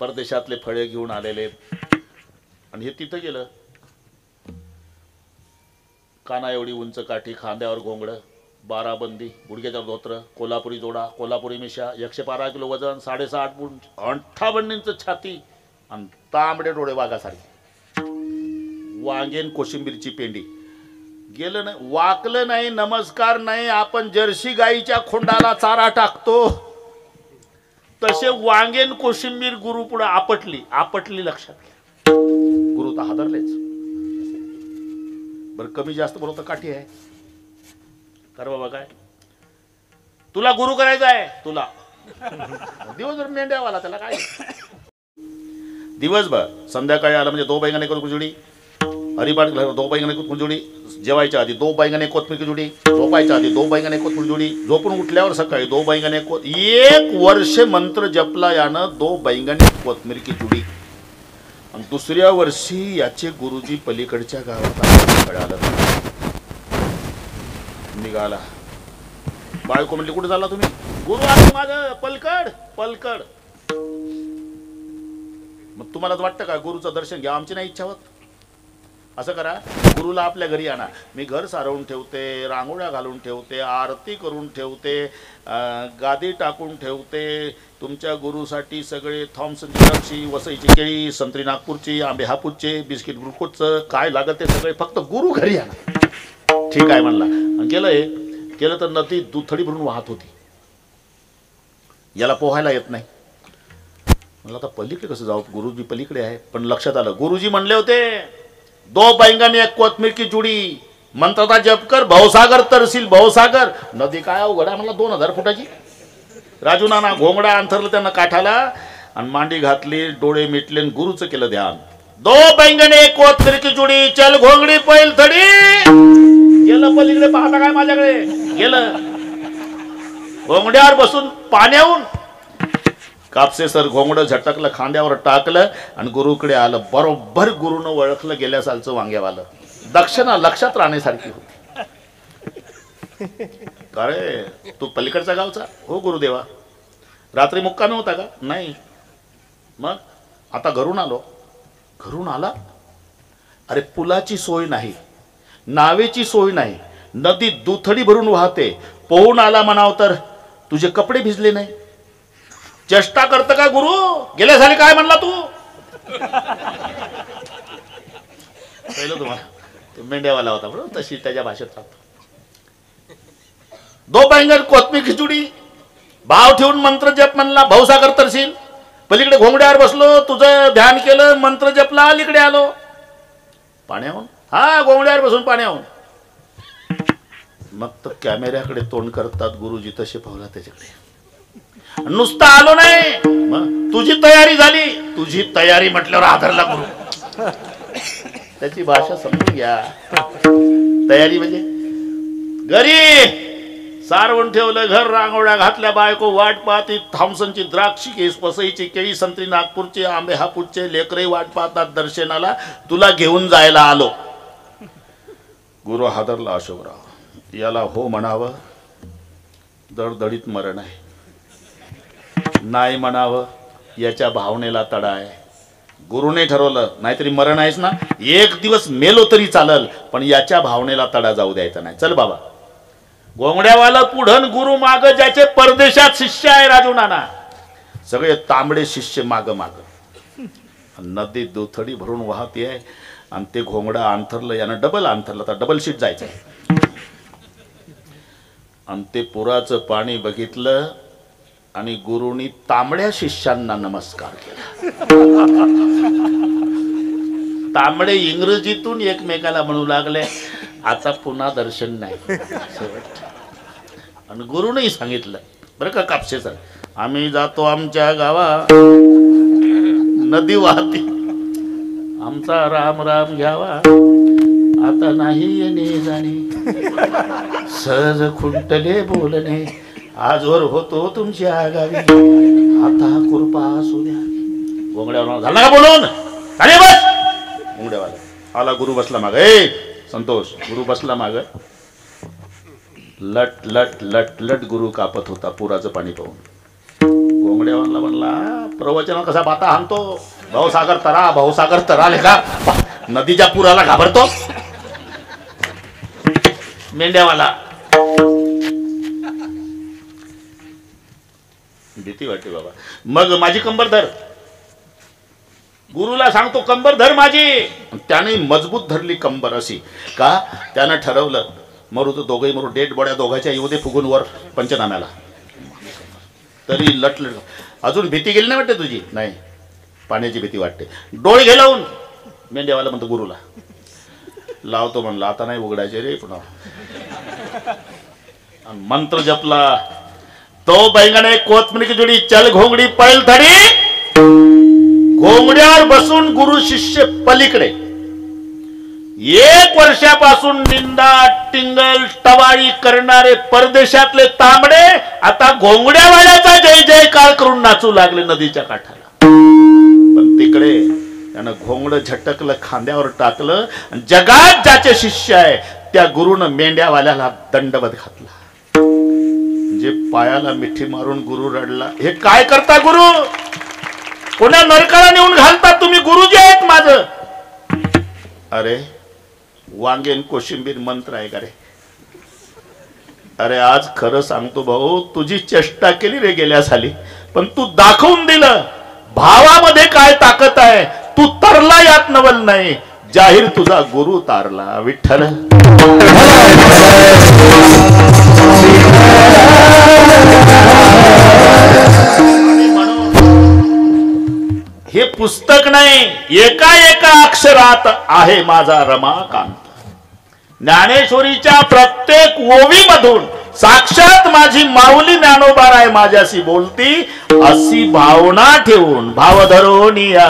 परदेशातले फळे घेऊन आलेले. आणि हे तिथं गेलं, काना एवढी उंच काठी, खांद्यावर घोंगड, 12 बंदी, गुडघ्याच्या धोत्र, कोल्हापुरी जोडा, कोल्हापुरी मिशा, 112 किलो वजन, 6.5 फूट 58 इंच छाती, आणि तांबडे डोळे वाघासारखे, वांगेन कोशिंबीरची पेंडी. गेलं नाही, वाकलं नाही, नमस्कार नाही. आपण जर्सी गाईच्या खोंडाला चारा टाकतो तसे वांगेन कोशिंबीर गुरु पुढे आपटली. लक्षात घ्या, गुरु तर हादरलेच. बरं कमी जास्त बोलतो काठी आहे कर बाबा, काय तुला गुरु करायचा आहे, तुला दिवसभर मेंढ्यावाला, त्याला काय दिवसभर. संध्याकाळी आला म्हणजे 2 बैंगने कुरजुडी, हरिपाठ 2 बैंगने कुरजुडी, जेवायच्या आधी 2 बैंगने कोथमीर जुडी, झोपायच्या आधी 2 बैंगने कोथमीर जुडी, झोपून उठल्यावर सकाळी 2 बैंगने 1 वर्ष मंत्र जपला यानं 2 बैंगने कोथमीर की जुडी. आणि दुसऱ्या वर्षी याचे गुरुजी पलीकडच्या गावात कळालं, निघाला. बायको म्हणली, कुठे झाला तुम्ही? गुरु आले माझं, पलकड. मग तुम्हालाच वाटतं का गुरुचं दर्शन घ्या? आमची नाही इच्छा होत. असं करा, गुरुला आपल्या घरी आणा. मी घर सारवून ठेवते, रांगोळ्या घालून ठेवते, आरती करून ठेवते, गादी टाकून ठेवते. तुमच्या गुरुसाठी सगळे थॉम्सन जिराची, वसईची केळी, संत्री नागपूरची, आंबे हापूसचे, बिस्किट ग्लुकोजचं काय लागत ते सगळे, फक्त गुरु घरी आणा. ठीक आहे म्हणला. केलं तर नदी दुथडी भरून वाहत होती. याला पोहायला येत नाही. म्हणलं आता पलीकडे कसं जाऊ, गुरुजी पलीकडे आहे. पण लक्षात आलं, गुरुजी म्हणले होते 2 बैंगने 1 कोथमीर की जुडी, मंत्राचा जप कर, भवसागर तरसील. भवसागर नदी काय अवघड आहे म्हणला, 2000 फुटाची. राजू नाना घोंगडा अंथरलं त्यांना काठाला आणि मांडी घातली, डोळे मिटले, गुरुचं केलं ध्यान. 2 बैंगने 1 कोथमीर की जुडी, चल घोंगडी पैल थडी. गेलं पलीकडे, पाहता काय माझ्याकडे, गेलं घोंगड्यावर बसून पाण्याहून. कापसे सर घोंगडं झटकलं, खांद्यावर टाकलं आणि गुरुकडे आलं. बरोबर गुरुनं ओळखलं, गेल्या सालचं वांग्यावालं. दक्षिणा लक्षात राहण्यासारखी होती. अरे तू पलीकडचा गावचा? हो गुरुदेवा. रात्री मुक्कामी होता का? नाही. मग आता घरून आलो. घरून आला? अरे पुलाची सोय नाही, नावेची सोय नाही, नदी दुथडी भरून वाहते, पोहून आला म्हणाव तर तुझे कपडे भिजले नाही. चेष्टा करत का गुरु? गेल्या साली काय म्हणला तू? पहिलं तुम्हाला मेंढ्यावाला होता बरोबर, तशी त्याच्या भाषेत राहतो. 2 बैंगन कोथमीर खिचडी, भाव ठेवून मंत्र जप म्हणला, भवसागर तरसील. पलीकडे घोंगड्यावर बसलो, तुझं ध्यान केलं, मंत्र जपला, अलीकडे आलो पाण्याहून. हा घोंगड्यावर बसून पाण्याहून. मग तर कॅमेऱ्याकडे तोंड करतात गुरुजी, तसे पावला त्याच्याकडे. नुसतं आलो नाही, मग तुझी तयारी झाली. तुझी तयारी म्हटल्यावर आदरला गुरु. त्याची भाषा समजून घ्या. तयारी म्हणजे घरी सारवून ठेवलं, घर रांगोळ्या घातल्या, बायको वाट पाहती, थॉम्सनची द्राक्षी केस, पसईची केळी, संत्री नागपूरची, आंबे हापूरचे, लेकरही वाट पाहतात दर्शनाला, तुला घेऊन जायला आलो. गुरु हादरला. अशोकराव, याला हो म्हणावं, दडदडीत मरण आहे. नाही म्हणावं, याच्या भावनेला तडा आहे. गुरुने ठरवलं, नाहीतरी मरण आहेस ना, एक दिवस मेलो तरी चालल, पण याच्या भावनेला तडा जाऊ द्यायचा नाही. चल बाबा. गोंगड्यावाला पुढन, गुरु माग, ज्याचे परदेशात शिष्य आहे. राजू नाना सगळे तांबडे शिष्य माग माग. नदी दुथडी भरून वाहती आहे आणि ते घोंगडा अंथरलं. यानं डबल अंथरलं, तर डबल शीट जायचं. आणि ते पुराचं पाणी बघितलं आणि गुरुनी तांबड्या शिष्यांना नमस्कार केला. तांबडे इंग्रजीतून एकमेकाला म्हणू लागले, आता पुन्हा दर्शन नाही. आणि गुरुने सांगितलं, बरं का कापसे सर, आम्ही जातो आमच्या गावा, नदी वाहती, आमचा राम राम घ्यावा, आता नाही येणे जाणे, सहज खुंटले बोलणे, आजवर होतो तुमच्या गावी, आता कृपा असू द्या. गोंगड्यावर झाला का बोलून? अरे बस. गोंगड्यावाला आला, गुरु बसला माग. ए संतोष, गुरु बसला माग. लट लट लट लट गुरु कापत होता पुराचं पाणी पाहून. गोंगड्यावाला म्हणला, प्रवचन कसा बाता हाणतो, भाऊसागर तरा, भाऊसागर तरा लेखा, नदीच्या पुराला घाबरतो. मेंढ्यावाला भीती वाटते बाबा. मग माझी कंबर धर. गुरुला सांगतो, कंबर धर माझी. त्याने मजबूत धरली कंबर. अशी का? त्यानं ठरवलं, मरू तर दोघंही मरू, डेड बॉड्या दोघांच्या येऊ दे फुगून वर पंचनाम्याला. तरी लटलट. अजून भीती गेली नाही वाटते तुझी? नाही, पाण्याची भीती वाटते. डोळे घे लावून. मेंढ्यावाला म्हणतो गुरुला, लावतो म्हणलं, आता नाही उघडायचे रे पुन्हा. मंत्र जपला. तो बैंगणे कोथमिरी की जोडी, चल घोंगडी पैल धडी. घोंगड्यावर बसून गुरु शिष्य पलीकडे. 1 वर्षापासून निंदा टिंगल टवाळी करणारे परदेशातले तांबडे आता घोंगड्यावाल्याचा जय जयकार करून नाचू लागले नदीच्या काठाला. पण तिकडे त्यानं घोंगड झटकलं, खांद्यावर टाकलं. जगात ज्याचे शिष्य आहे त्या गुरुनं मेंढ्यावाल्याला दंडवत घातला. जे पायाला मिठी मारून गुरु रडला. हे काय करता गुरु? कोणा नरकाला नेऊन घालता तुम्ही? गुरुजी आहेत माझं. अरे वांगेन कोशिंबीर मंत्र आहे का रे? अरे आज खरं सांगतो भाऊ, तुझी चेष्टा केली रे गेल्या साली, पण तू दाखवून दिलं भावामध्ये काय ताकद आहे. तू तरला यात नवल नाही, जाहीर तुझा गुरु तारला. विठ्ठल हे पुस्तक नाही, एका एका अक्षरात आहे माझा रमाकांत. ज्ञानेश्वरीच्या प्रत्येक ओवीमधून साक्षात माझी माऊली ज्ञानोबाराय माझ्याशी बोलती. अशी भावना ठेवून भाव धरोनिया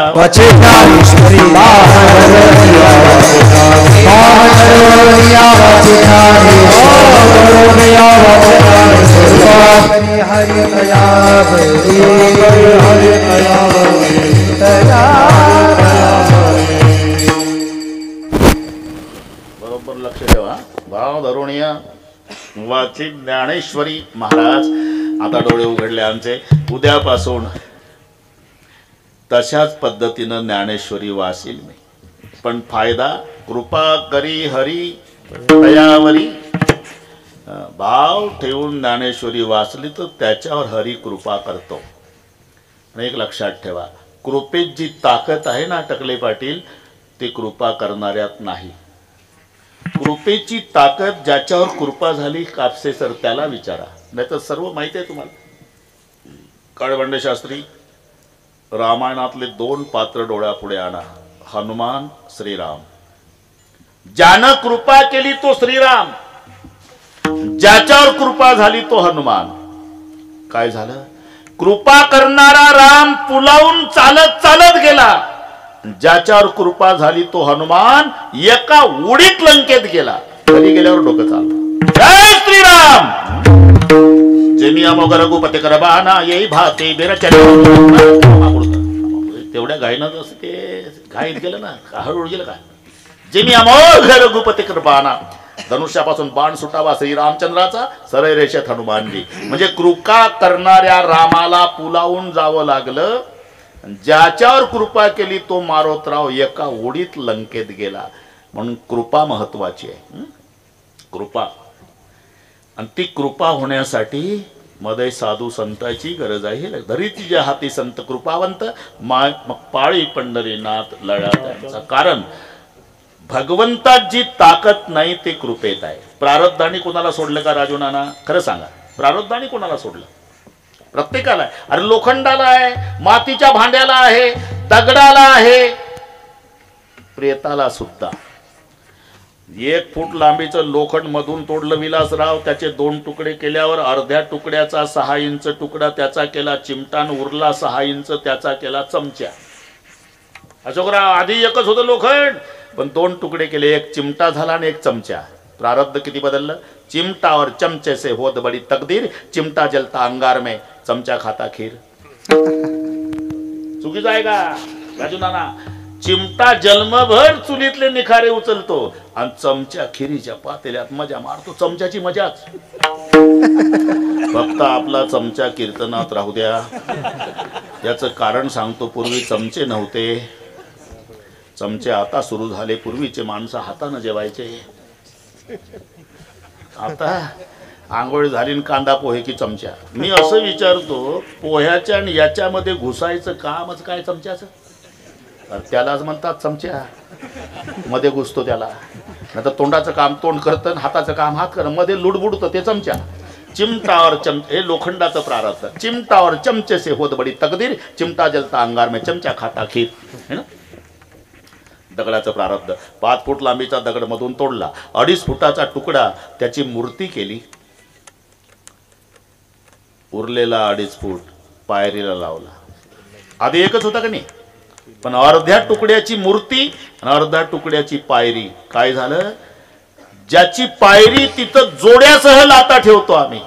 बरोबर लक्ष ठेवा. भाव धरोनिया वाचिक ज्ञानेश्वरी महाराज. आता डोळे उघडले आमचे. उद्यापासून तशाच पद्धतीनं ज्ञानेश्वरी वाचील मी. पण फायदा कृपा करी हरी दयावरी. भाव ठेवून ज्ञानेश्वरी वाचली तर त्याच्यावर हरी कृपा करतो. आणि एक लक्षात ठेवा, कृपेत जी ताकद आहे ना टकले पाटील, ती कृपा करणाऱ्यात नाही. कृपेची ताकद ज्याच्यावर कृपा झाली कापसे सर त्याला विचारा, नाही तर सर्व माहिती आहे तुम्हाला. काळबंडे शास्त्री, रामायणातले 2 पात्र डोळ्यापुढे आणा, हनुमान श्रीराम. ज्यानं कृपा केली तो श्रीराम, ज्याच्यावर कृपा झाली तो हनुमान. काय झालं? कृपा करणारा राम पुलावून चालत चालत गेला, ज्याच्यावर कृपा झाली तो हनुमान एका उडीत लंकेत गेला. घरी गेल्यावर डोकं चाललं. जय श्रीराम. जेमी अमोघ रघुपती कर बाना येई भाते तेवढ्या घाईनं असं ते घाईत गेलं ना, हळूहळू गेलं काय. जेमी अमोघ रघुपती कर बाना, धनुष्यापासून बाण सुटावा श्री रामचंद्राचा, सरळ रेषेत हनुमानजी. म्हणजे कृपा करणाऱ्या रामाला पुलावून जावं लागलं, ज्याच्यावर कृपा केली तो मारोतराव एका ओढीत लंकेत गेला. म्हणून कृपा महत्वाची आहे. कृपा, आणि ती कृपा होण्यासाठी मध्ये साधू संतांची गरज आहे. धरीची ज्या हाती संत कृपावंत, मग पाळी पंढरीनाथ लढा त्यांचा. कारण भगवंतात जी ताकद नाही ते कृपेत आहे. प्रारब्धाने कोणाला सोडलं का राजू नाना? खरं सांगा, प्रारब्धाने कोणाला सोडलं? प्रत्येकाला आहे. अरे लोखंडाला आहे, मातीच्या भांड्याला आहे, दगडाला आहे, प्रेताला सुद्धा. 1 फूट लांबीचं लोखंड मधून तोडलं विलासराव, त्याचे 2 तुकडे केल्यावर अर्ध्या तुकड्याचा 6 इंच तुकडा त्याचा केला चिमटान, उरला 6 इंच त्याचा केला चमचा. अशोकराव आधी एकच होतं लोखंड, पण 2 तुकडे केले, 1 चिमटा झाला आणि 1 चमचा. प्रारब्ध किती बदललं? चिमटा और चमचे से होत बड़ी तकदीर, चिमटा जलता अंगार में, चमचा खाता खीर. चुकीचं आहे का राजू नाना? चिमटा जन्मभर चुलीतले निखारे उचलतो आणि चमचा खिरीच्या पातेल्यात मजा मारतो. चमच्याची मजाच. फक्त आपला चमचा कीर्तनात राहू द्या. याचं कारण सांगतो. पूर्वी चमचे नव्हते, चमचे आता सुरू झाले. पूर्वीचे माणसं हाताने जेवायचे, आता आंघोळ झाली आणि कांदा पोहे की चमचा. मी असं विचारतो, पोह्याच्या आणि याच्यामध्ये घुसायचं कामच काय चमच्याचं? त्यालाच म्हणतात चमचा, मध्ये घुसतो त्याला. नाही तर तोंडाचं काम तोंड करतं, हाताचं काम हात करत, मध्ये लुडबुडतं ते चमचा. चिमटावर चमचे, हे लोखंडाचं प्रारब्ध. चिमटावर चमचे से होत बडी तकदीर, चिमटा जलता अंगार में, चमचा खाता खीर. है ना? दगडाचं प्रारब्ध. 5 फूट लांबीचा दगड मधून तोडला, 2.5 फुटाचा तुकडा त्याची मूर्ती केली, उरलेला 2.5 फूट पायरीला लावला. आधी एकच होता का नाही? पण अर्ध्या तुकड्याची मूर्ती आणि अर्ध्या तुकड्याची पायरी. काय झालं? ज्याची पायरी तिथं जोड्यासह लाता ठेवतो आम्ही,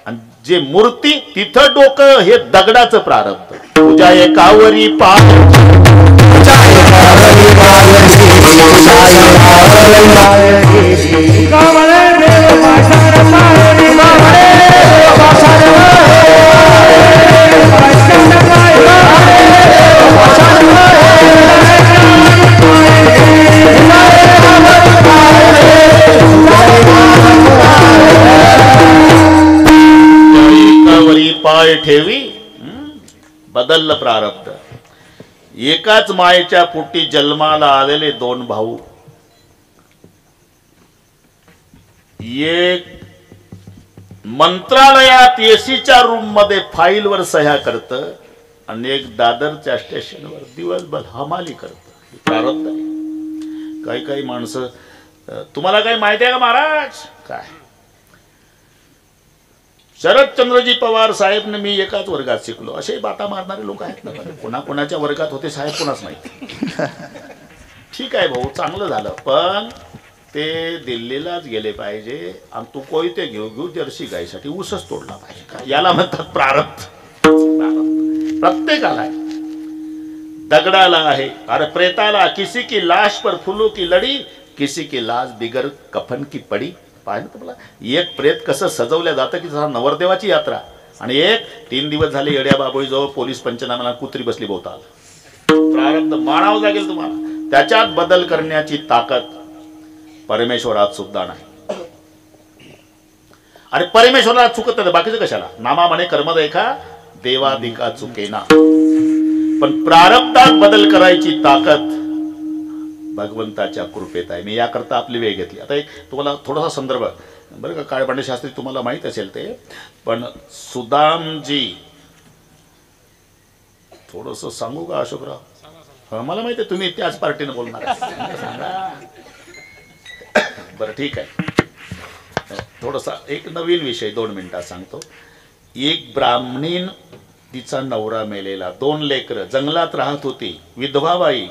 आणि जे मूर्ती तिथं डोकं, हे दगडाचं प्रारब्ध. तुझ्या एकावरी पाय ठेवी. बदललं प्रारब्ध. एकाच मायेच्या पोटी जन्माला आलेले 2 भाऊ, एक मंत्रालयात एसीच्या रूम मध्ये फाईलवर सह्या करत आणि एक दादरच्या स्टेशनवर दिवसभर हमाली करत. प्रारब्ध आहे. काही काही माणसं, तुम्हाला काही माहिती आहे का महाराज? काय शरदचंद्रजी पवार साहेब ने मी एकाच वर्गात शिकलो, असे बाता मारणारे लोक आहेत ना. कोणा कोणाच्या वर्गात होते साहेब कोणाच माहिती. ठीक आहे भाऊ, चांगलं झालं, पण ते दिल्लीलाच गेले पाहिजे आणि तू कोयते घेऊ जर्सी गायसाठी ऊसच तोडला पाहिजे का? याला म्हणतात प्रारब्ध. प्रत्येकाला आहे. दगडाला आहे, अरे प्रेताला किसी की लाश पर फूलों की लड़ी, किसी की लाश बिगर कफन की पडी. पाहिलं तुम्हाला? एक प्रेत कसं सजवल्या जातं की जसा नवरदेवाची यात्रा, आणि एक 3 दिवस झाले येड्या बाबोळी जवळ पोलीस पंचनाम्याला कुत्री बसली भोवताल. प्रारब्ध मानावं लागेल तुम्हाला. त्याच्यात बदल करण्याची ताकद परमेश्वरात सुद्धा नाही. अरे परमेश्वराला चुकत नाही, बाकीचं कशाला? नामा म्हणे कर्म देखा देवादिका चुकेना. पण प्रारब्धात बदल करायची ताकद भगवंताच्या कृपेत आहे. मी याकरता आपली वेळ घेतली. आता एक तुम्हाला थोडासा संदर्भ, बरं का, काळबांडे शास्त्री तुम्हाला माहित असेल ते, पण सुदामजी, थोडस सांगू का अशोकराव? मला माहिती आहे तुम्ही त्याच पार्टीने बोलणार. सांगा बरं, ठीक आहे. थोडासा एक नवीन विषय 2 मिनिटात सांगतो. एक ब्राह्मणीन तिचा नवरा मेलेला, 2 लेकरं, जंगलात राहत होती, विधवा बाई,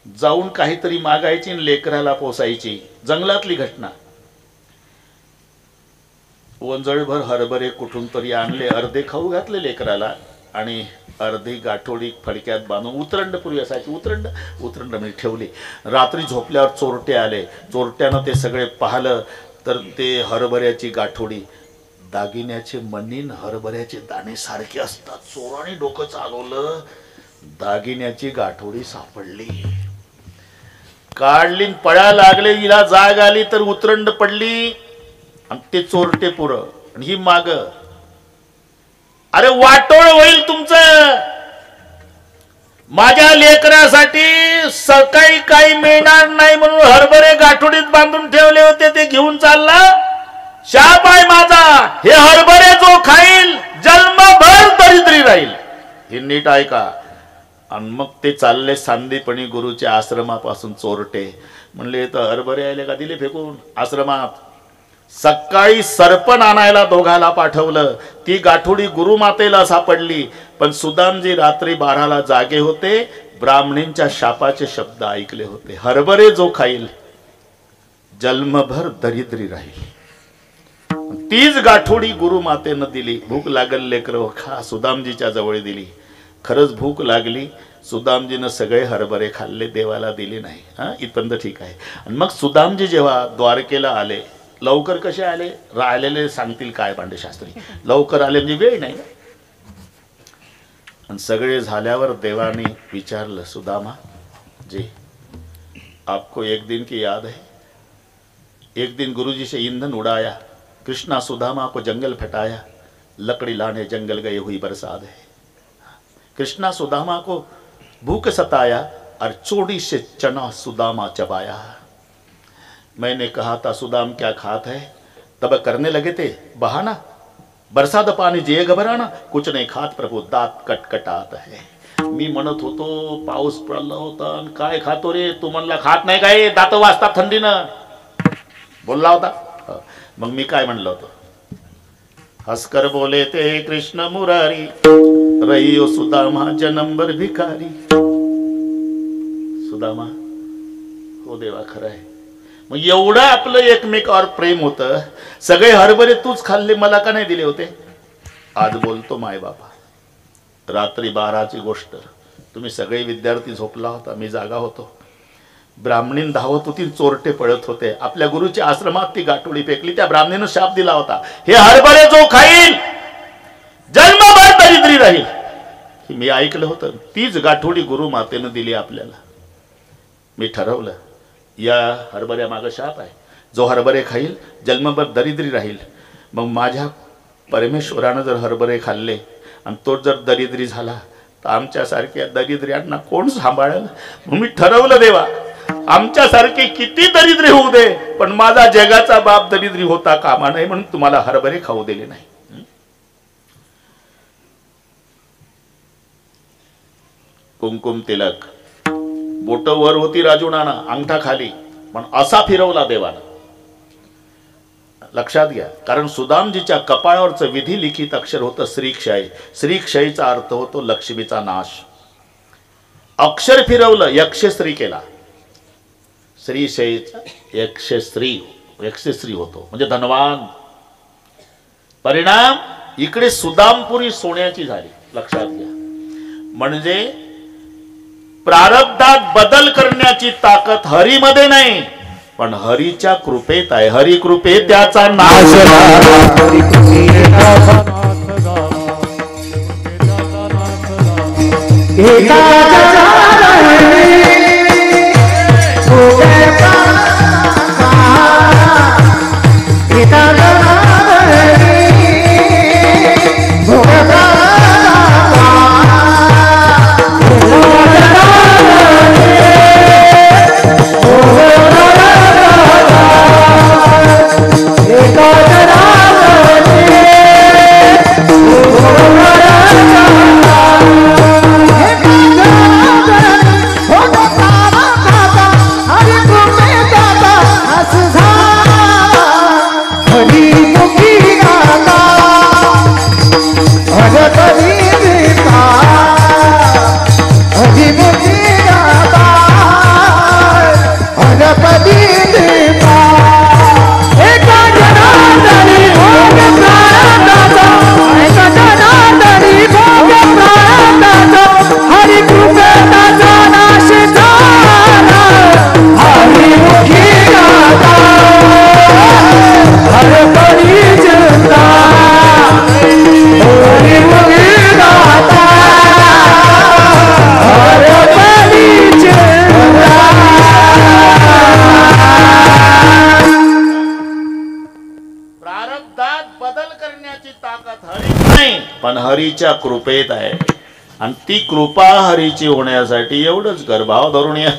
जाऊन काहीतरी मागायची आणि लेकराला पोसायची, जंगलातली घटना. वंजळभर हरभरे कुठून तरी आणले, अर्धे खाऊ घातले लेकराला आणि अर्धी गाठोडी फडक्यात बांधून, उतरंड पूर्वी असायची, उतरंड म्हणजे ठेवली. रात्री झोपल्यावर चोरटे आले, चोरट्यानं ते सगळे पाहिलं तर ते हरभऱ्याची गाठोडी, दागिन्याचे मनीन हरभऱ्याचे दाणे सारखे असतात. चोराने डोकं चालवलं, दागिन्याची गाठोडी सापडली, काढली, पळा लागले. हिला जाग आली तर उतरंड पडली आणि ते चोरटे पुरं आणि ही माग. अरे वाटोळ होईल तुमचं. माझ्या लेकरासाठी सकाळी काही मिळणार नाही म्हणून हरभरे गाठोडीत बांधून ठेवले होते, ते घेऊन चालला. शाप आहे माझा, हे हरभरे जो खाईल जन्मभर दरिद्री राहील. हे नीट ऐका. आणि मग ते चालले सांदीपणी गुरुच्या आश्रमापासून चोरटे. म्हणले तर हरभरे आले का, दिले फेकून आश्रमात. सकाळी सरपण आणायला दोघाला पाठवलं, ती गाठोडी गुरुमातेला सापडली. पण सुदामजी रात्री 12ला जागे होते, ब्राह्मणींच्या शापाचे शब्द ऐकले होते, हरभरे जो खाईल जन्मभर दरिद्री राहील. तीच गाठोडी गुरुमातेनं दिली. भूक लागल लेकरं खा, सुदामजीच्या जवळ दिली. खरंच भूक लागली, सुदामजीनं सगळे हरभरे खाल्ले, देवाला दिले नाही. हा, इथपर्यंत ठीक आहे. आणि मग सुदामजी जेव्हा द्वारकेला आले, लवकर कसे आले, राहिलेले सांगतील काय पांडेशास्त्री, लवकर आले म्हणजे वेळ नाही. आणि सगळे झाल्यावर देवाने विचारलं, सुदामा जी आपको एक दिन की याद है? एक दिन गुरुजी से ईंधन उड़ाया, कृष्णा सुदामा को जंगल फटाया, लकड़ी लाने जंगल गए हुई बरसात है. कृष्णा सुदामा को भूख सताया और चोड़ी से चना सुदामा चबाया. मैंने कहा था सुदाम क्या खात है, तब करने लगे थे बहाना, बरसात पाणी जे घबराना, कुछ नाही खात प्रभू दात कटकटात है. मी म्हणत होतो पाऊस पडला होता आणि काय खातो रे, तू म्हणला खात नाही काय, दात वाजतात थंडीनं, बोलला होता. मग मी काय म्हणलं होतं, हसकर बोले ते कृष्ण मुरारी, रहियो सुदामा जन्मभर भिकारी. सुदामा हो देवा खरं आहे. मग एवढं आपलं एकमेकावर प्रेम होतं, सगळे हरभरे तूच खाल्ले, मला का नाही दिले होते. आज बोलतो माय बापा, रात्री 12ची गोष्ट, तुम्ही सगळे विद्यार्थी झोपला होता, मी जागा होतो. ब्राह्मणीन धावत होती, चोरटे पळत होते. आपल्या गुरुच्या आश्रमात ती गाठोडी फेकली, त्या ब्राह्मणीनं शाप दिला होता, हे हरभरे जो खाईल जन्मभर दरिद्री राहील. मी ऐकलं होतं, तीच गाठोडी गुरु मातेनं दिली आपल्याला. मी ठरवलं या हरभऱ्या मागं शाप आहे, जो हरभरे खाईल जन्मभर दरिद्री राहील. मग माझ्या परमेश्वरानं जर हरभरे खाल्ले आणि तो जर दरिद्री झाला तर आमच्यासारख्या दरिद्र्यांना कोण सांभाळेल. मग मी ठरवलं देवा, आमच्यासारखे किती दरिद्री होऊ दे, पण माझा जगाचा बाप दरिद्री होता कामा नये, म्हणून तुम्हाला हरभरे खाऊ दिले नाही. कुंकुम तिलक, बोट वर होती राजुणाना, अंगठा खाली, पण असा फिरवला देवानं. लक्षात घ्या, कारण सुदामजीच्या कपाळावरचं विधी लिखित अक्षर होतं श्रीक्षय. श्रीक्षयचा अर्थ होतो लक्ष्मीचा नाश. अक्षर फिरवलं, यक्षश्री केला. श्रीक्षयचा यक्षश्री होतो म्हणजे धनवान. परिणाम इकडे सुदामपुरी सोन्याची झाली. लक्षात घ्या, म्हणजे प्रारब्धात बदल करण्याची ताकद हरीमध्ये नाही, पण हरीच्या कृपेत आहे. हरी कृपे त्याचा नाश. Oh हरीच्या कृपेत आहे आणि ती कृपा हरीची होण्यासाठी एवढंच कर भाव धरून या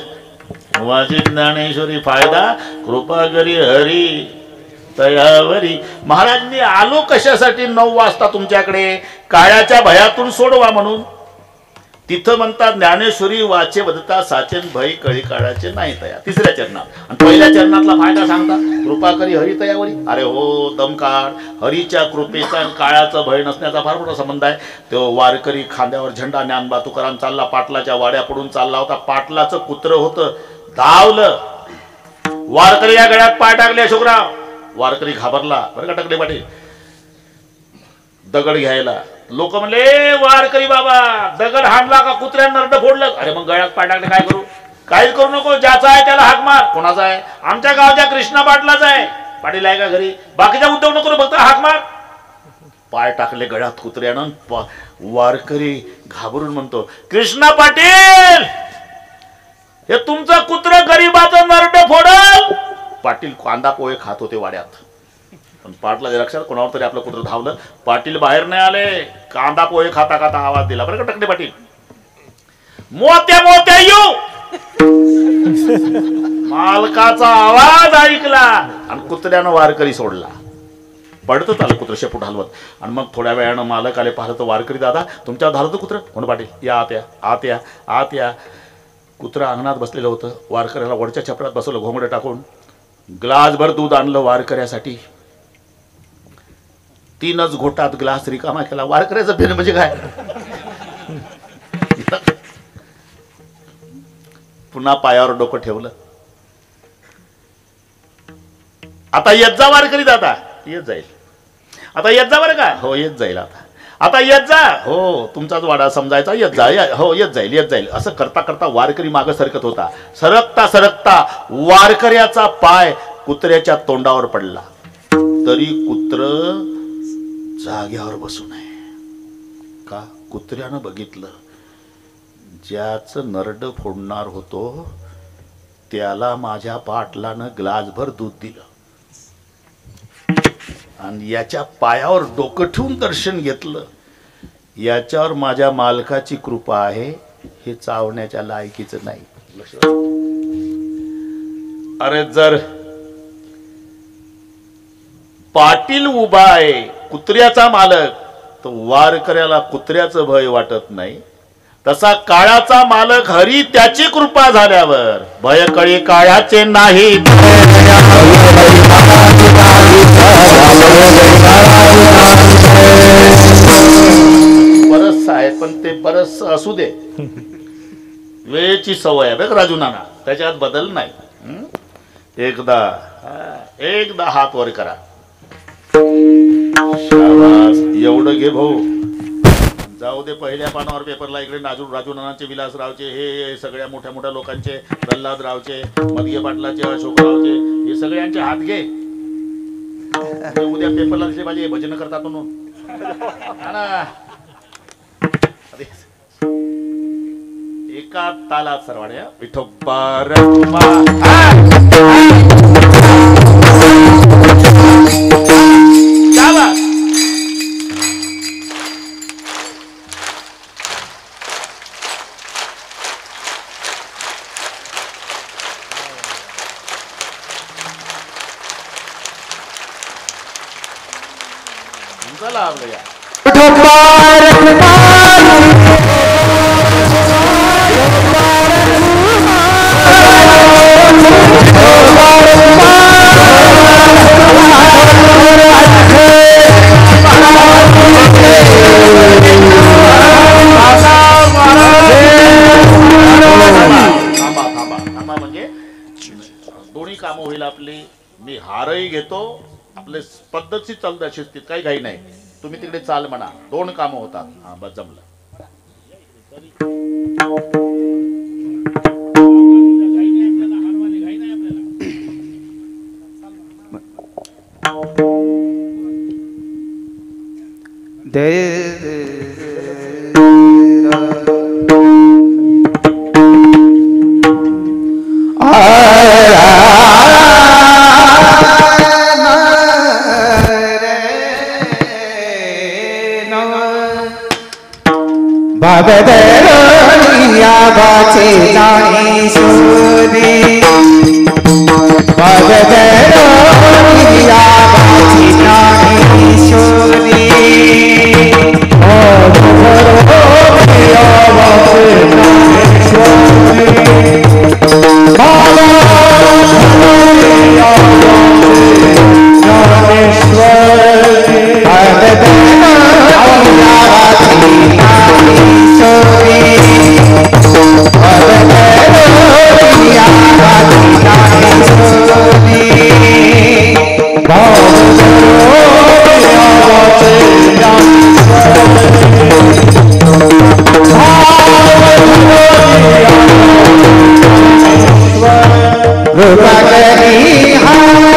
माझी ज्ञानेश्वरी फायदा कृपा करी हरी तयावरी. महाराजांनी आलो कशासाठी 9 वाजता तुमच्याकडे काळाच्या भयातून सोडवा म्हणून. तिथं म्हणतात ज्ञानेश्वरी वाचे वदता साचन भय कळी काळाचे नाही तया. तिसऱ्या चरणात आणि पहिल्या चरणातला फायदा सांगतात कृपा करी हरी तयावरी. अरे हो दमकार हरीच्या कृपेचा आणि काळाचं भय नसण्याचा फार मोठा संबंध आहे. तो वारकरी खांद्यावर झेंडा ज्ञानबा तुकाराम चालला पाटलाच्या वाड्या पडून चालला होता. पाटलाचं कुत्र होतं धावलं. वारकरी या गळ्यात पाय टाकले अशोकराव. वारकरी घाबरला बरं का टकले पाटील दगड घ्यायला. लोक म्हणले वारकरी बाबा दगड हाणला का कुत्र्यानं नरड फोडलं. अरे मग गळ्यात पाय टाकले काय करू. काहीच करू नको ज्याचा आहे त्याला हाक मार. कोणाचा आहे आमच्या गावच्या कृष्णा पाटलाचा आहे. पाटील आहे का घरी बाकीच्या उद्योग नको फक्त हाक मार. पाय टाकले गळ्यात कुत्र्यानं. वारकरी घाबरून म्हणतो कृष्णा पाटील हे तुमचं कुत्र गरीबाचं नरड फोडल. पाटील कांदा पोहे खात होते वाड्यात पण पाटला लक्षात कोणावर तरी आपलं कुत्र धावलं. पाटील बाहेर नाही आले. कांदा पोहे खाता खाता आवाज दिला बरं का टकले पाटील मोत्या मोत्या येऊ. मालकाचा आवाज ऐकला आणि कुत्र्यानं वारकरी सोडला. पडतच आलं कुत्र शेपूट हलवत आणि मग थोड्या वेळानं मालक आले. पाहिलं तर वारकरी दादा तुमच्यावर धारतं कुत्र. कोण पाटील या आत या आत या आत या. कुत्र अंगणात बसलेलं होतं. वारकऱ्याला वडच्या छपरात बसवलं घोंगडं टाकून. ग्लासभर दूध आणलं वारकऱ्यासाठी. 3च घोटात ग्लास रिकामा केला. वारकऱ्याचं पेन म्हणजे काय. पुन्हा पायावर डोकं ठेवलं. आता येत जा वारकरी दादा. येत जाईल आता येत जा बरं का. हो येत जाईल आता येत जा. हो तुमचाच वाडा समजायचा येत जा. हो येत जाईल असं करता करता वारकरी मागं सरकत होता. सरकता सरकता वारकऱ्याचा पाय कुत्र्याच्या तोंडावर पडला. तरी कुत्र जाग्यावर बसू नये. का कुत्र्यानं बघितलं ज्याचं नरड फोडणार होतो त्याला माझ्या पाटलानं ग्लासभर दूध दिलं आणि याच्या पायावर डोकं ठेवून दर्शन घेतलं. याच्यावर माझ्या मालकाची कृपा आहे. हे चावण्याच्या लायकीचं नाही. अरे जर पाटील उभा आहे कुत्र्याचा मालक तर वारकऱ्याला कुत्र्याचं भय वाटत नाही. तसा काळाचा मालक हरी त्याची कृपा झाल्यावर भय कळी काळाचे नाही. बरस आहे पण ते बरस असू दे. वेळेची सवय आहे बघ राजू नाना त्याच्यात बदल नाही. एकदा हात वर करा. शाबास एवढं घे भाऊ. जाऊ दे पहिल्या पानावर पेपरला इकडे राजू नानाचे विलासरावचे हे सगळ्या मोठ्या मोठ्या लोकांचे प्रल्हादरावचे मदगे पाटलाचे अशोकरावचे हे सगळ्यांचे हात घे. उद्या पेपरला दिसले पाहिजे भजन करतात म्हणून. एका तालात सर्वाड्या विठोबार चला आपलं या म्हणजे दोन्ही कामं होईल आपली. मी हारही घेतो आपले पद्धतशीर चालू शिस्तीत काही घाई नाही. तुम्ही तिकडे चाल म्हणा 2 कामं होतात. हा बस जमलं. भगदरिया बाचे ज्ञानेश्वरी भगदरिया बाचे ज्ञानेश्वरी भगदरिया बाचे ज्ञानेश्वरी भगदरिया बाचे ज्ञानेश्वरी Rupa